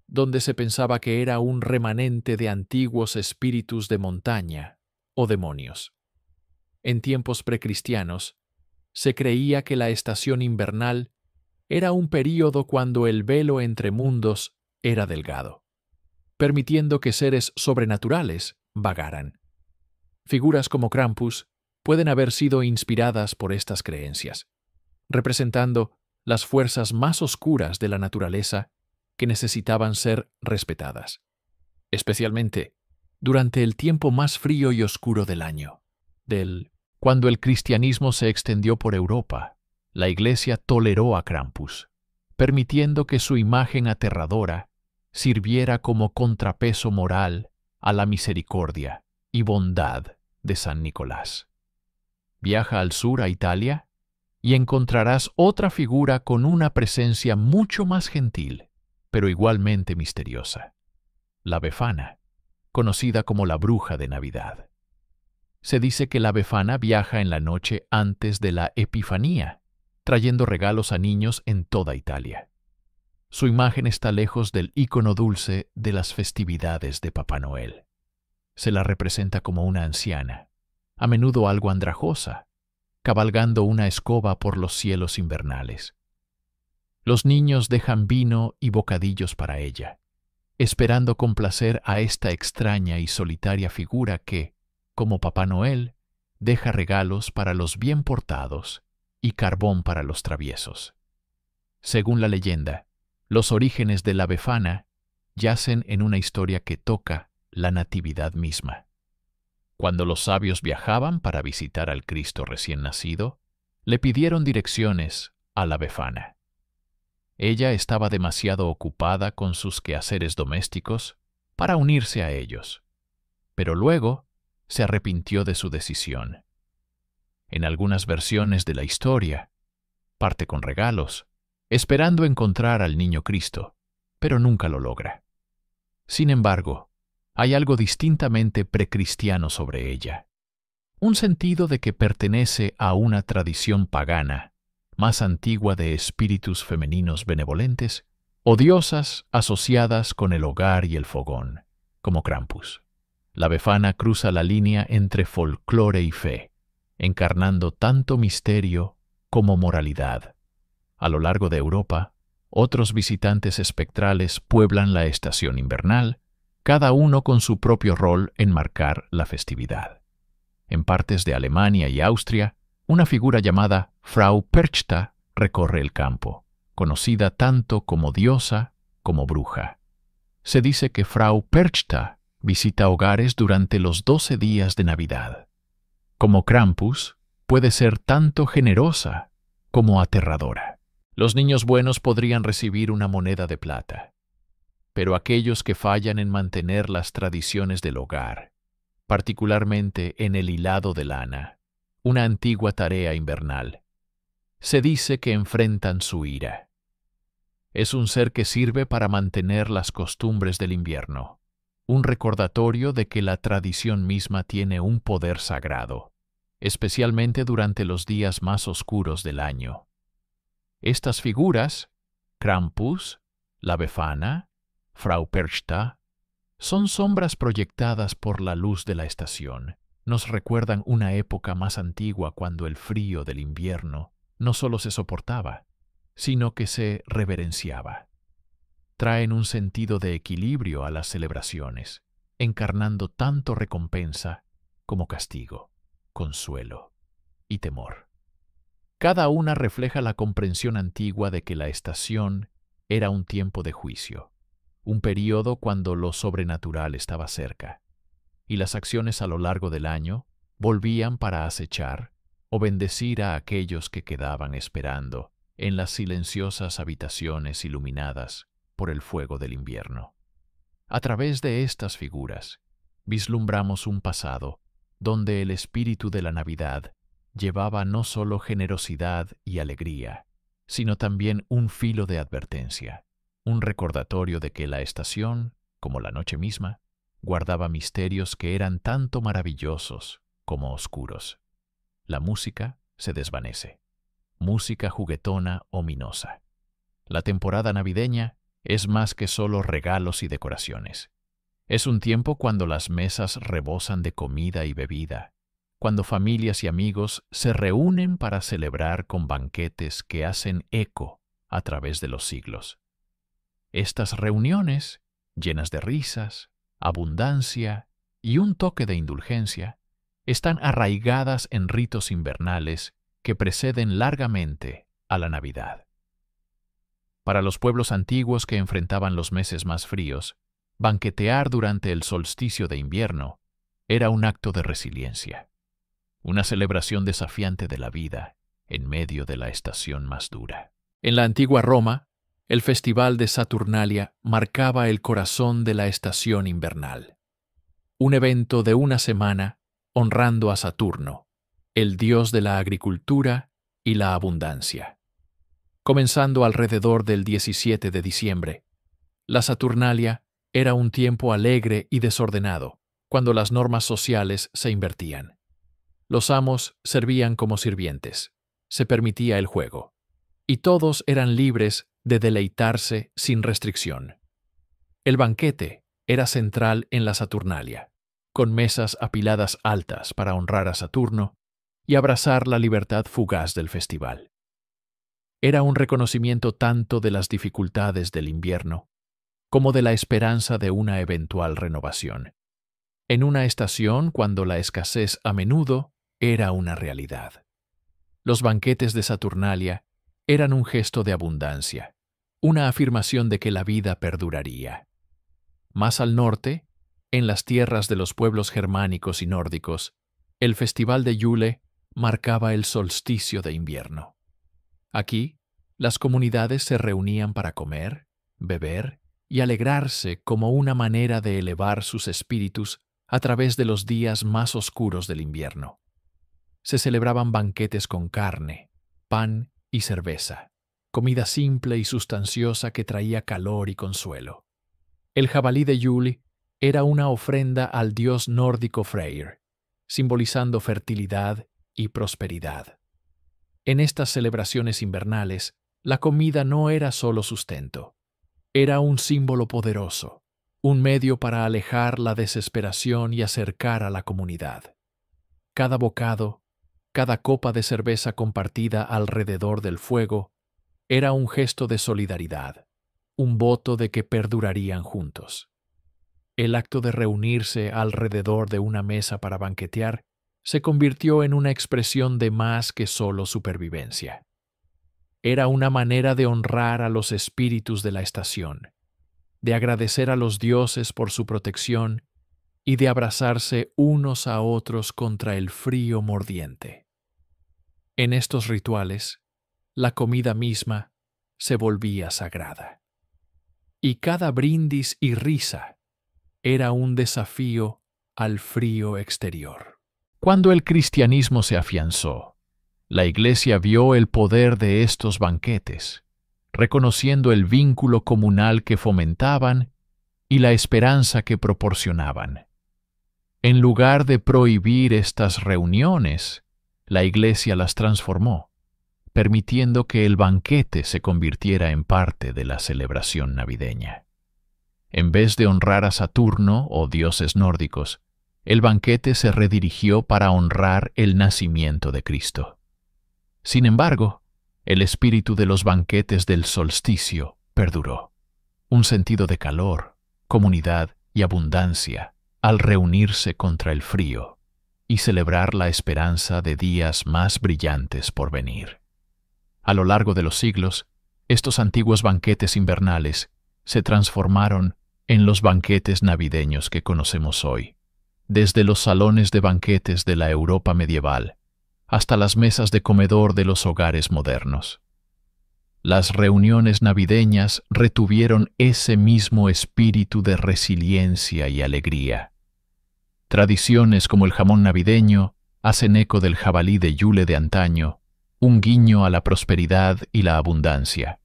donde se pensaba que era un remanente de antiguos espíritus de montaña o demonios. En tiempos precristianos, se creía que la estación invernal era un período cuando el velo entre mundos era delgado, permitiendo que seres sobrenaturales vagaran. Figuras como Krampus pueden haber sido inspiradas por estas creencias, representando las fuerzas más oscuras de la naturaleza que necesitaban ser respetadas, especialmente durante el tiempo más frío y oscuro del año. Cuando el cristianismo se extendió por Europa, la Iglesia toleró a Krampus, permitiendo que su imagen aterradora sirviera como contrapeso moral a la misericordia y bondad de San Nicolás. Viaja al sur a Italia y encontrarás otra figura con una presencia mucho más gentil, pero igualmente misteriosa: la Befana, conocida como la bruja de Navidad. Se dice que la Befana viaja en la noche antes de la Epifanía, trayendo regalos a niños en toda Italia. Su imagen está lejos del ícono dulce de las festividades de Papá Noel. Se la representa como una anciana, a menudo algo andrajosa, cabalgando una escoba por los cielos invernales. Los niños dejan vino y bocadillos para ella, esperando complacer a esta extraña y solitaria figura que, como Papá Noel, deja regalos para los bien portados y carbón para los traviesos. Según la leyenda, los orígenes de la Befana yacen en una historia que toca la Natividad misma. Cuando los sabios viajaban para visitar al Cristo recién nacido, le pidieron direcciones a la Befana. Ella estaba demasiado ocupada con sus quehaceres domésticos para unirse a ellos, pero luego se arrepintió de su decisión. En algunas versiones de la historia, parte con regalos, esperando encontrar al niño Cristo, pero nunca lo logra. Sin embargo, hay algo distintamente precristiano sobre ella, un sentido de que pertenece a una tradición pagana, más antigua de espíritus femeninos benevolentes o diosas asociadas con el hogar y el fogón, como Krampus. La Befana cruza la línea entre folclore y fe, encarnando tanto misterio como moralidad. A lo largo de Europa, Otros visitantes espectrales pueblan la estación invernal, cada uno con su propio rol en marcar la festividad. En partes de Alemania y Austria, una figura llamada Frau Perchta recorre el campo, conocida tanto como diosa como bruja. Se dice que Frau Perchta visita hogares durante los 12 días de Navidad. Como Krampus, puede ser tanto generosa como aterradora. Los niños buenos podrían recibir una moneda de plata, pero aquellos que fallan en mantener las tradiciones del hogar, particularmente en el hilado de lana, una antigua tarea invernal, se dice que enfrentan su ira. Es un ser que sirve para mantener las costumbres del invierno, un recordatorio de que la tradición misma tiene un poder sagrado, especialmente durante los días más oscuros del año. Estas figuras, Krampus, la Befana, Frau Perchta, son sombras proyectadas por la luz de la estación. Nos recuerdan una época más antigua cuando el frío del invierno no solo se soportaba, sino que se reverenciaba. Traen un sentido de equilibrio a las celebraciones, encarnando tanto recompensa como castigo, consuelo y temor. Cada una refleja la comprensión antigua de que la estación era un tiempo de juicio, un período cuando lo sobrenatural estaba cerca, y las acciones a lo largo del año volvían para acechar o bendecir a aquellos que quedaban esperando en las silenciosas habitaciones iluminadas por el fuego del invierno. A través de estas figuras, vislumbramos un pasado donde el espíritu de la Navidad llevaba no solo generosidad y alegría, sino también un filo de advertencia, un recordatorio de que la estación, como la noche misma, guardaba misterios que eran tanto maravillosos como oscuros. La música se desvanece, música juguetona ominosa. La temporada navideña es más que solo regalos y decoraciones. Es un tiempo cuando las mesas rebosan de comida y bebida, cuando familias y amigos se reúnen para celebrar con banquetes que hacen eco a través de los siglos. Estas reuniones, llenas de risas, abundancia y un toque de indulgencia, están arraigadas en ritos invernales que preceden largamente a la Navidad. Para los pueblos antiguos que enfrentaban los meses más fríos, banquetear durante el solsticio de invierno era un acto de resiliencia, una celebración desafiante de la vida en medio de la estación más dura. En la antigua Roma, el festival de Saturnalia marcaba el corazón de la estación invernal. Un evento de una semana honrando a Saturno, el dios de la agricultura y la abundancia. Comenzando alrededor del 17 de diciembre, la Saturnalia era un tiempo alegre y desordenado, cuando las normas sociales se invertían. Los amos servían como sirvientes, se permitía el juego, y todos eran libres de deleitarse sin restricción. El banquete era central en la Saturnalia, con mesas apiladas altas para honrar a Saturno y abrazar la libertad fugaz del festival. Era un reconocimiento tanto de las dificultades del invierno como de la esperanza de una eventual renovación, en una estación cuando la escasez a menudo era una realidad. Los banquetes de Saturnalia eran un gesto de abundancia, una afirmación de que la vida perduraría. Más al norte, en las tierras de los pueblos germánicos y nórdicos, el festival de Yule marcaba el solsticio de invierno. Aquí, las comunidades se reunían para comer, beber y alegrarse como una manera de elevar sus espíritus a través de los días más oscuros del invierno. Se celebraban banquetes con carne, pan y cerveza, comida simple y sustanciosa que traía calor y consuelo. El jabalí de Yule era una ofrenda al dios nórdico Freyr, simbolizando fertilidad y prosperidad. En estas celebraciones invernales, la comida no era solo sustento, era un símbolo poderoso, un medio para alejar la desesperación y acercar a la comunidad. Cada bocado, cada copa de cerveza compartida alrededor del fuego, Era un gesto de solidaridad, un voto de que perdurarían juntos. El acto de reunirse alrededor de una mesa para banquetear se convirtió en una expresión de más que solo supervivencia. Era una manera de honrar a los espíritus de la estación, de agradecer a los dioses por su protección y de abrazarse unos a otros contra el frío mordiente. En estos rituales, la comida misma se volvía sagrada. Y cada brindis y risa era un desafío al frío exterior. Cuando el cristianismo se afianzó, la Iglesia vio el poder de estos banquetes, reconociendo el vínculo comunal que fomentaban y la esperanza que proporcionaban. En lugar de prohibir estas reuniones, la Iglesia las transformó, permitiendo que el banquete se convirtiera en parte de la celebración navideña. En vez de honrar a Saturno o dioses nórdicos, el banquete se redirigió para honrar el nacimiento de Cristo. Sin embargo, el espíritu de los banquetes del solsticio perduró. Un sentido de calor, comunidad y abundancia al reunirse contra el frío y celebrar la esperanza de días más brillantes por venir. A lo largo de los siglos, estos antiguos banquetes invernales se transformaron en los banquetes navideños que conocemos hoy, desde los salones de banquetes de la Europa medieval hasta las mesas de comedor de los hogares modernos. Las reuniones navideñas retuvieron ese mismo espíritu de resiliencia y alegría. Tradiciones como el jamón navideño hacen eco del jabalí de Yule de antaño, un guiño a la prosperidad y la abundancia.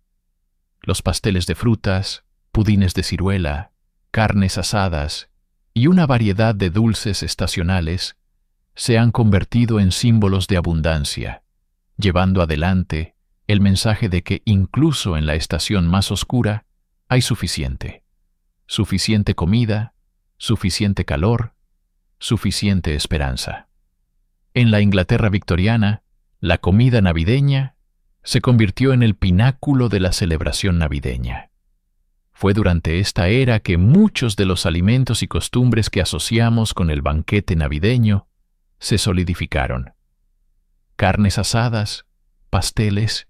Los pasteles de frutas, pudines de ciruela, carnes asadas y una variedad de dulces estacionales se han convertido en símbolos de abundancia, llevando adelante el mensaje de que incluso en la estación más oscura hay suficiente comida, suficiente calor, suficiente esperanza. En la Inglaterra victoriana, la comida navideña se convirtió en el pináculo de la celebración navideña. Fue durante esta era que muchos de los alimentos y costumbres que asociamos con el banquete navideño se solidificaron. Carnes asadas, pasteles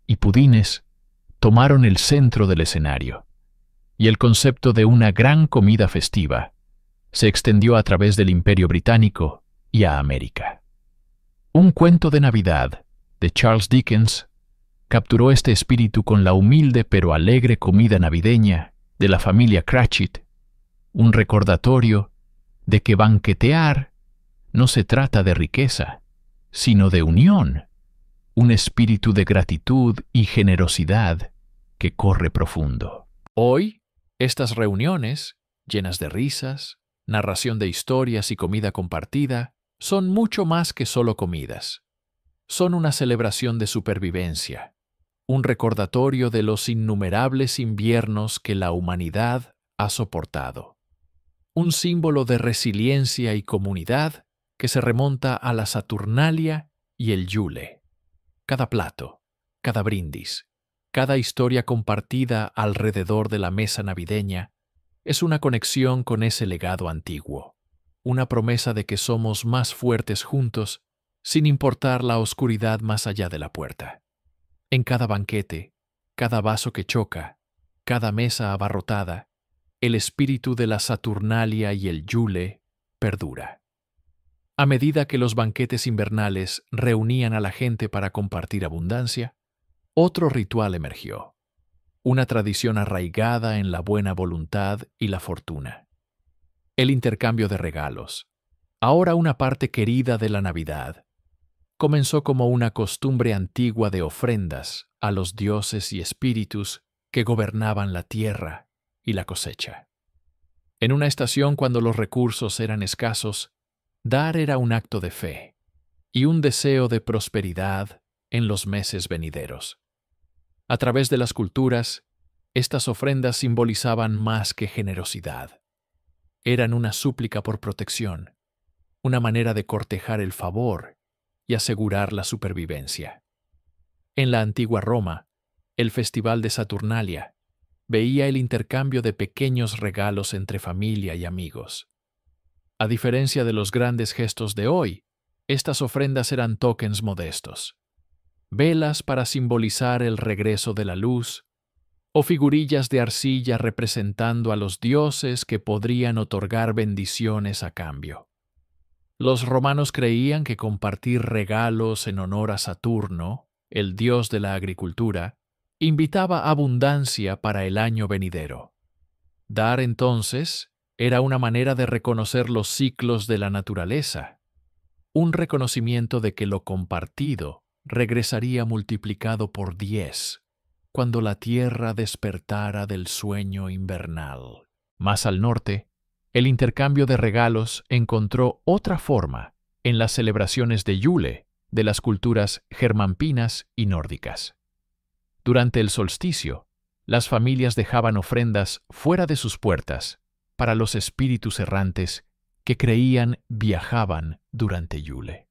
y pudines tomaron el centro del escenario, y el concepto de una gran comida festiva se extendió a través del Imperio Británico y a América. Un cuento de Navidad de Charles Dickens capturó este espíritu con la humilde pero alegre comida navideña de la familia Cratchit, un recordatorio de que banquetear no se trata de riqueza, sino de unión, un espíritu de gratitud y generosidad que corre profundo. Hoy, estas reuniones, llenas de risas, narración de historias y comida compartida, son mucho más que solo comidas. Son una celebración de supervivencia, un recordatorio de los innumerables inviernos que la humanidad ha soportado, un símbolo de resiliencia y comunidad que se remonta a la Saturnalia y el Yule. Cada plato, cada brindis, cada historia compartida alrededor de la mesa navideña es una conexión con ese legado antiguo, una promesa de que somos más fuertes juntos sin importar la oscuridad más allá de la puerta. En cada banquete, cada vaso que choca, cada mesa abarrotada, el espíritu de la Saturnalia y el Yule perdura. A medida que los banquetes invernales reunían a la gente para compartir abundancia, otro ritual emergió, una tradición arraigada en la buena voluntad y la fortuna. El intercambio de regalos, ahora una parte querida de la Navidad, comenzó como una costumbre antigua de ofrendas a los dioses y espíritus que gobernaban la tierra y la cosecha. En una estación cuando los recursos eran escasos, dar era un acto de fe y un deseo de prosperidad en los meses venideros. A través de las culturas, estas ofrendas simbolizaban más que generosidad. Eran una súplica por protección, una manera de cortejar el favor y asegurar la supervivencia. En la antigua Roma, El festival de Saturnalia veía el intercambio de pequeños regalos entre familia y amigos. A diferencia de los grandes gestos de hoy, estas ofrendas eran tokens modestos. Velas para simbolizar el regreso de la luz, o figurillas de arcilla representando a los dioses que podrían otorgar bendiciones a cambio. Los romanos creían que compartir regalos en honor a Saturno, el dios de la agricultura, invitaba abundancia para el año venidero. Dar, entonces, era una manera de reconocer los ciclos de la naturaleza, un reconocimiento de que lo compartido regresaría multiplicado por 10 cuando la tierra despertara del sueño invernal. Más al norte, el intercambio de regalos encontró otra forma en las celebraciones de Yule de las culturas germanpinas y nórdicas. Durante el solsticio, las familias dejaban ofrendas fuera de sus puertas para los espíritus errantes que creían viajaban durante Yule.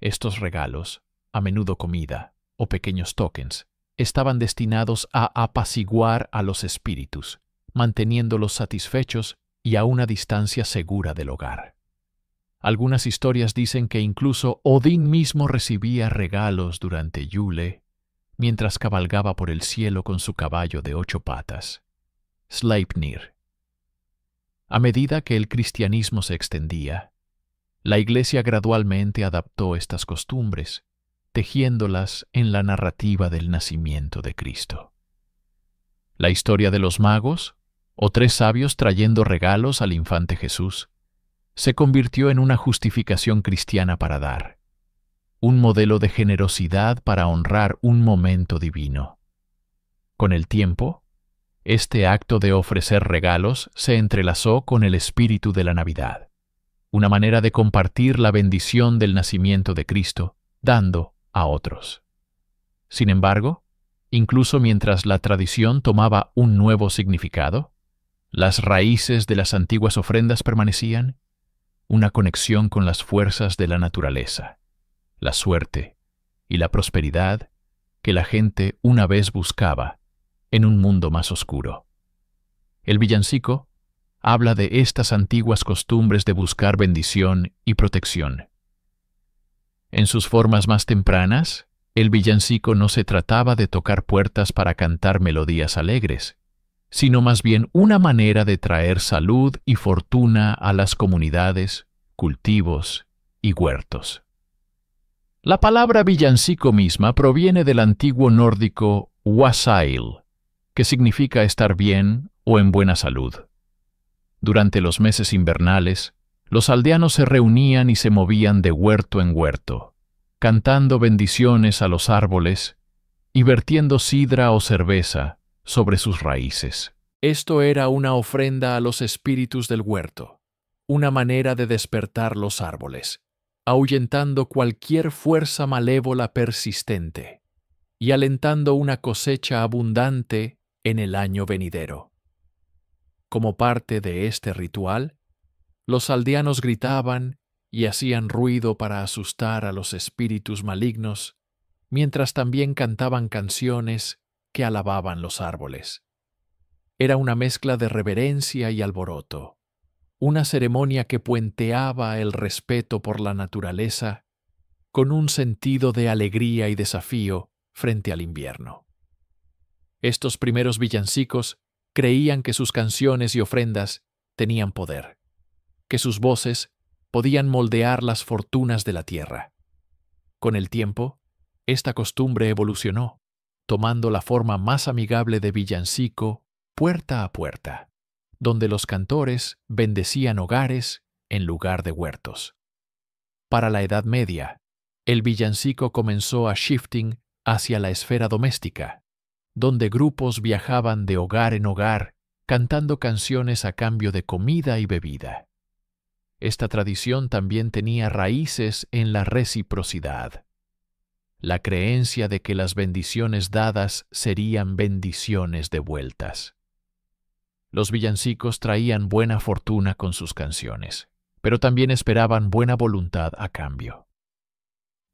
Estos regalos, a menudo comida o pequeños tokens, estaban destinados a apaciguar a los espíritus, manteniéndolos satisfechos y a una distancia segura del hogar. Algunas historias dicen que incluso Odín mismo recibía regalos durante Yule, mientras cabalgaba por el cielo con su caballo de 8 patas, Sleipnir. A medida que el cristianismo se extendía, la Iglesia gradualmente adaptó estas costumbres, tejiéndolas en la narrativa del nacimiento de Cristo. La historia de los magos, o 3 sabios trayendo regalos al infante Jesús, se convirtió en una justificación cristiana para dar, un modelo de generosidad para honrar un momento divino. Con el tiempo, este acto de ofrecer regalos se entrelazó con el espíritu de la Navidad, una manera de compartir la bendición del nacimiento de Cristo, dando a otros. Sin embargo, incluso mientras la tradición tomaba un nuevo significado, las raíces de las antiguas ofrendas permanecían, una conexión con las fuerzas de la naturaleza, la suerte y la prosperidad que la gente una vez buscaba en un mundo más oscuro. El villancico habla de estas antiguas costumbres de buscar bendición y protección. En sus formas más tempranas, el villancico no se trataba de tocar puertas para cantar melodías alegres, sino más bien una manera de traer salud y fortuna a las comunidades, cultivos y huertos. La palabra villancico misma proviene del antiguo nórdico wasail, que significa estar bien o en buena salud. Durante los meses invernales, los aldeanos se reunían y se movían de huerto en huerto, cantando bendiciones a los árboles y vertiendo sidra o cerveza sobre sus raíces. Esto era una ofrenda a los espíritus del huerto, una manera de despertar los árboles, ahuyentando cualquier fuerza malévola persistente y alentando una cosecha abundante en el año venidero. Como parte de este ritual, los aldeanos gritaban y hacían ruido para asustar a los espíritus malignos, mientras también cantaban canciones que alababan los árboles. Era una mezcla de reverencia y alboroto, una ceremonia que puenteaba el respeto por la naturaleza con un sentido de alegría y desafío frente al invierno. Estos primeros villancicos creían que sus canciones y ofrendas tenían poder, que sus voces podían moldear las fortunas de la tierra. Con el tiempo, esta costumbre evolucionó, tomando la forma más amigable de villancico puerta a puerta, donde los cantores bendecían hogares en lugar de huertos. Para la Edad Media, el villancico comenzó a shifting hacia la esfera doméstica, donde grupos viajaban de hogar en hogar cantando canciones a cambio de comida y bebida. Esta tradición también tenía raíces en la reciprocidad, la creencia de que las bendiciones dadas serían bendiciones devueltas. Los villancicos traían buena fortuna con sus canciones, pero también esperaban buena voluntad a cambio.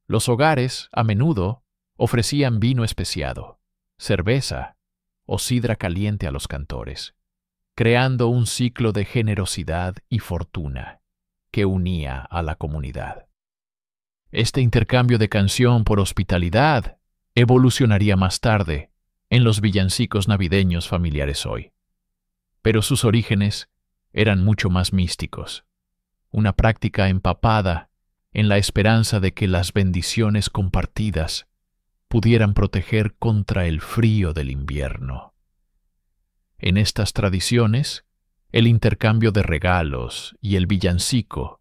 Los hogares, a menudo, ofrecían vino especiado, cerveza o sidra caliente a los cantores, creando un ciclo de generosidad y fortuna que unía a la comunidad. Este intercambio de canción por hospitalidad evolucionaría más tarde en los villancicos navideños familiares hoy. Pero sus orígenes eran mucho más místicos, una práctica empapada en la esperanza de que las bendiciones compartidas pudieran proteger contra el frío del invierno. En estas tradiciones, el intercambio de regalos y el villancico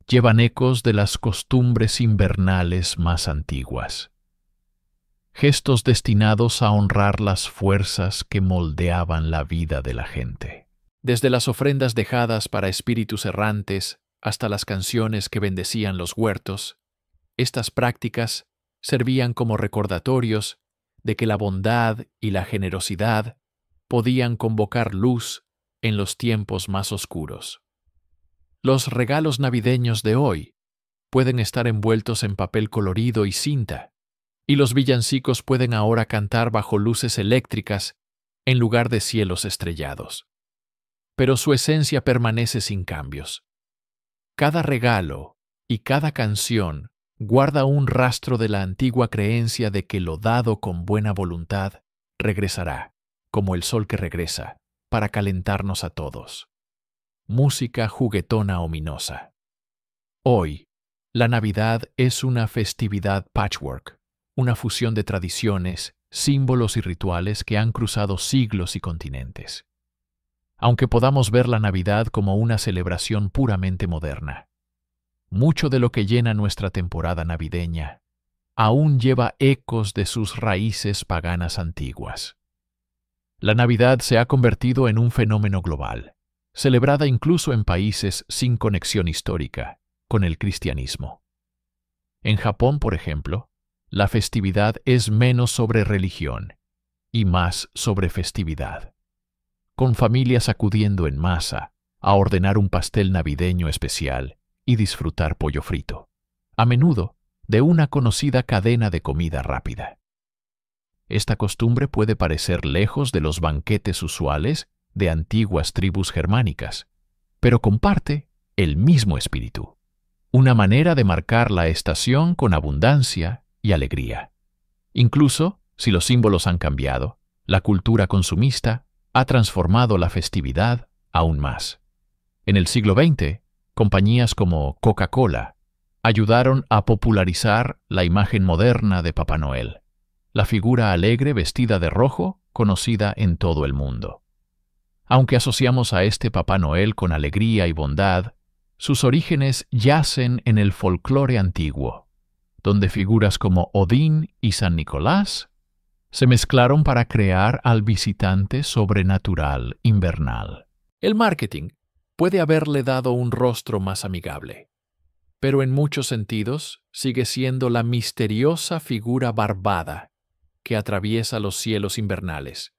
llevan ecos de las costumbres invernales más antiguas, gestos destinados a honrar las fuerzas que moldeaban la vida de la gente. Desde las ofrendas dejadas para espíritus errantes hasta las canciones que bendecían los huertos, estas prácticas servían como recordatorios de que la bondad y la generosidad podían convocar luz en los tiempos más oscuros. Los regalos navideños de hoy pueden estar envueltos en papel colorido y cinta, y los villancicos pueden ahora cantar bajo luces eléctricas en lugar de cielos estrellados. Pero su esencia permanece sin cambios. Cada regalo y cada canción guarda un rastro de la antigua creencia de que lo dado con buena voluntad regresará, como el sol que regresa, para calentarnos a todos. Música juguetona ominosa. Hoy, la Navidad es una festividad patchwork, una fusión de tradiciones, símbolos y rituales que han cruzado siglos y continentes. Aunque podamos ver la Navidad como una celebración puramente moderna, mucho de lo que llena nuestra temporada navideña aún lleva ecos de sus raíces paganas antiguas. La Navidad se ha convertido en un fenómeno global, celebrada incluso en países sin conexión histórica con el cristianismo. En Japón, por ejemplo, la festividad es menos sobre religión y más sobre festividad, con familias acudiendo en masa a ordenar un pastel navideño especial y disfrutar pollo frito, a menudo de una conocida cadena de comida rápida. Esta costumbre puede parecer lejos de los banquetes usuales de antiguas tribus germánicas, pero comparte el mismo espíritu, una manera de marcar la estación con abundancia y alegría. Incluso si los símbolos han cambiado, la cultura consumista ha transformado la festividad aún más. En el siglo XX, compañías como Coca-Cola ayudaron a popularizar la imagen moderna de Papá Noel, la figura alegre vestida de rojo conocida en todo el mundo. Aunque asociamos a este Papá Noel con alegría y bondad, sus orígenes yacen en el folclore antiguo, donde figuras como Odín y San Nicolás se mezclaron para crear al visitante sobrenatural invernal. El marketing puede haberle dado un rostro más amigable, pero en muchos sentidos sigue siendo la misteriosa figura barbada que atraviesa los cielos invernales,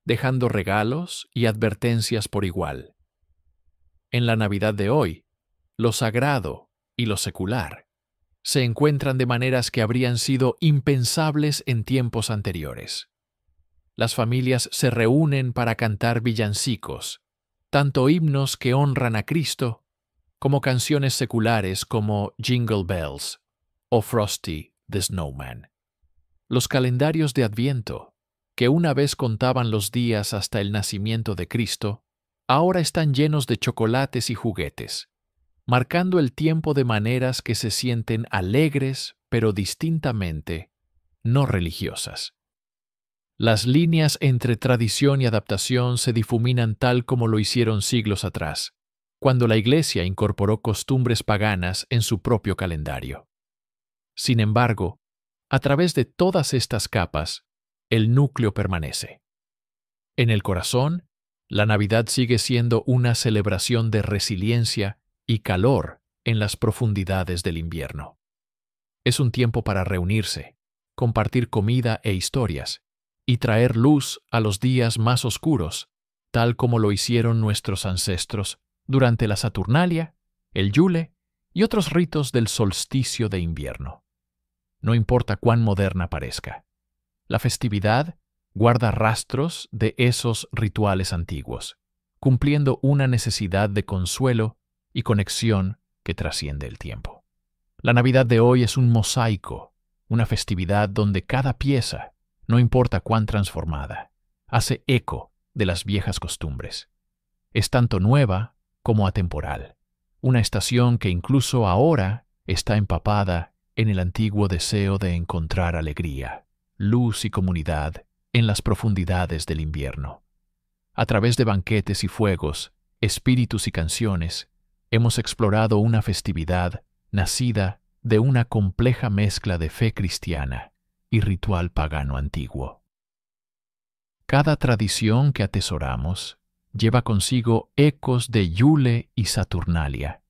dejando regalos y advertencias por igual. En la Navidad de hoy, lo sagrado y lo secular se encuentran de maneras que habrían sido impensables en tiempos anteriores. Las familias se reúnen para cantar villancicos, tanto himnos que honran a Cristo, como canciones seculares como Jingle Bells o Frosty the Snowman. Los calendarios de Adviento, que una vez contaban los días hasta el nacimiento de Cristo, ahora están llenos de chocolates y juguetes, marcando el tiempo de maneras que se sienten alegres, pero distintamente no religiosas. Las líneas entre tradición y adaptación se difuminan tal como lo hicieron siglos atrás, cuando la Iglesia incorporó costumbres paganas en su propio calendario. Sin embargo, a través de todas estas capas, el núcleo permanece. En el corazón, la Navidad sigue siendo una celebración de resiliencia y calor en las profundidades del invierno. Es un tiempo para reunirse, compartir comida e historias, y traer luz a los días más oscuros, tal como lo hicieron nuestros ancestros durante la Saturnalia, el Yule y otros ritos del solsticio de invierno. No importa cuán moderna parezca, la festividad guarda rastros de esos rituales antiguos, cumpliendo una necesidad de consuelo y conexión que trasciende el tiempo. La Navidad de hoy es un mosaico, una festividad donde cada pieza, no importa cuán transformada, hace eco de las viejas costumbres. Es tanto nueva como atemporal, una estación que incluso ahora está empapada en el antiguo deseo de encontrar alegría, luz y comunidad en las profundidades del invierno. A través de banquetes y fuegos, espíritus y canciones, hemos explorado una festividad nacida de una compleja mezcla de fe cristiana y ritual pagano antiguo. Cada tradición que atesoramos lleva consigo ecos de Yule y Saturnalia,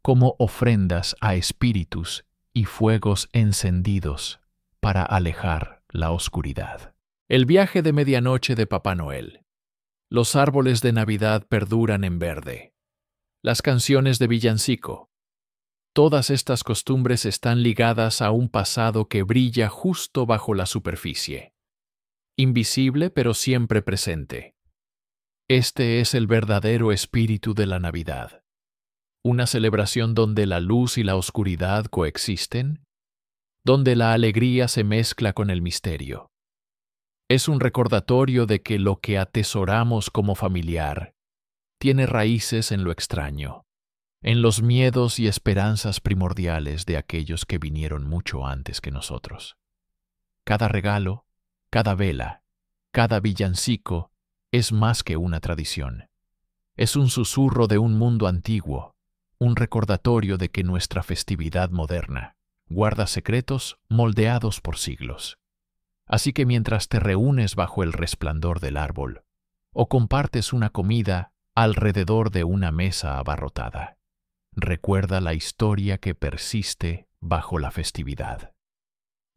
como ofrendas a espíritus y fuegos encendidos para alejar la oscuridad. El viaje de medianoche de Papá Noel. Los árboles de Navidad perduran en verde. Las canciones de villancico. Todas estas costumbres están ligadas a un pasado que brilla justo bajo la superficie. Invisible pero siempre presente. Este es el verdadero espíritu de la Navidad. Una celebración donde la luz y la oscuridad coexisten, donde la alegría se mezcla con el misterio. Es un recordatorio de que lo que atesoramos como familiar tiene raíces en lo extraño, en los miedos y esperanzas primordiales de aquellos que vinieron mucho antes que nosotros. Cada regalo, cada vela, cada villancico es más que una tradición. Es un susurro de un mundo antiguo, un recordatorio de que nuestra festividad moderna guarda secretos moldeados por siglos. Así que mientras te reúnes bajo el resplandor del árbol o compartes una comida alrededor de una mesa abarrotada, recuerda la historia que persiste bajo la festividad.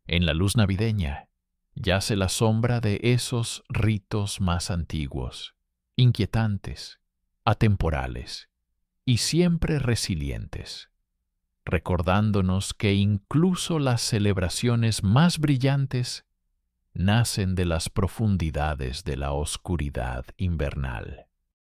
En la luz navideña yace la sombra de esos ritos más antiguos, inquietantes, atemporales y siempre resilientes, recordándonos que incluso las celebraciones más brillantes nacen de las profundidades de la oscuridad invernal.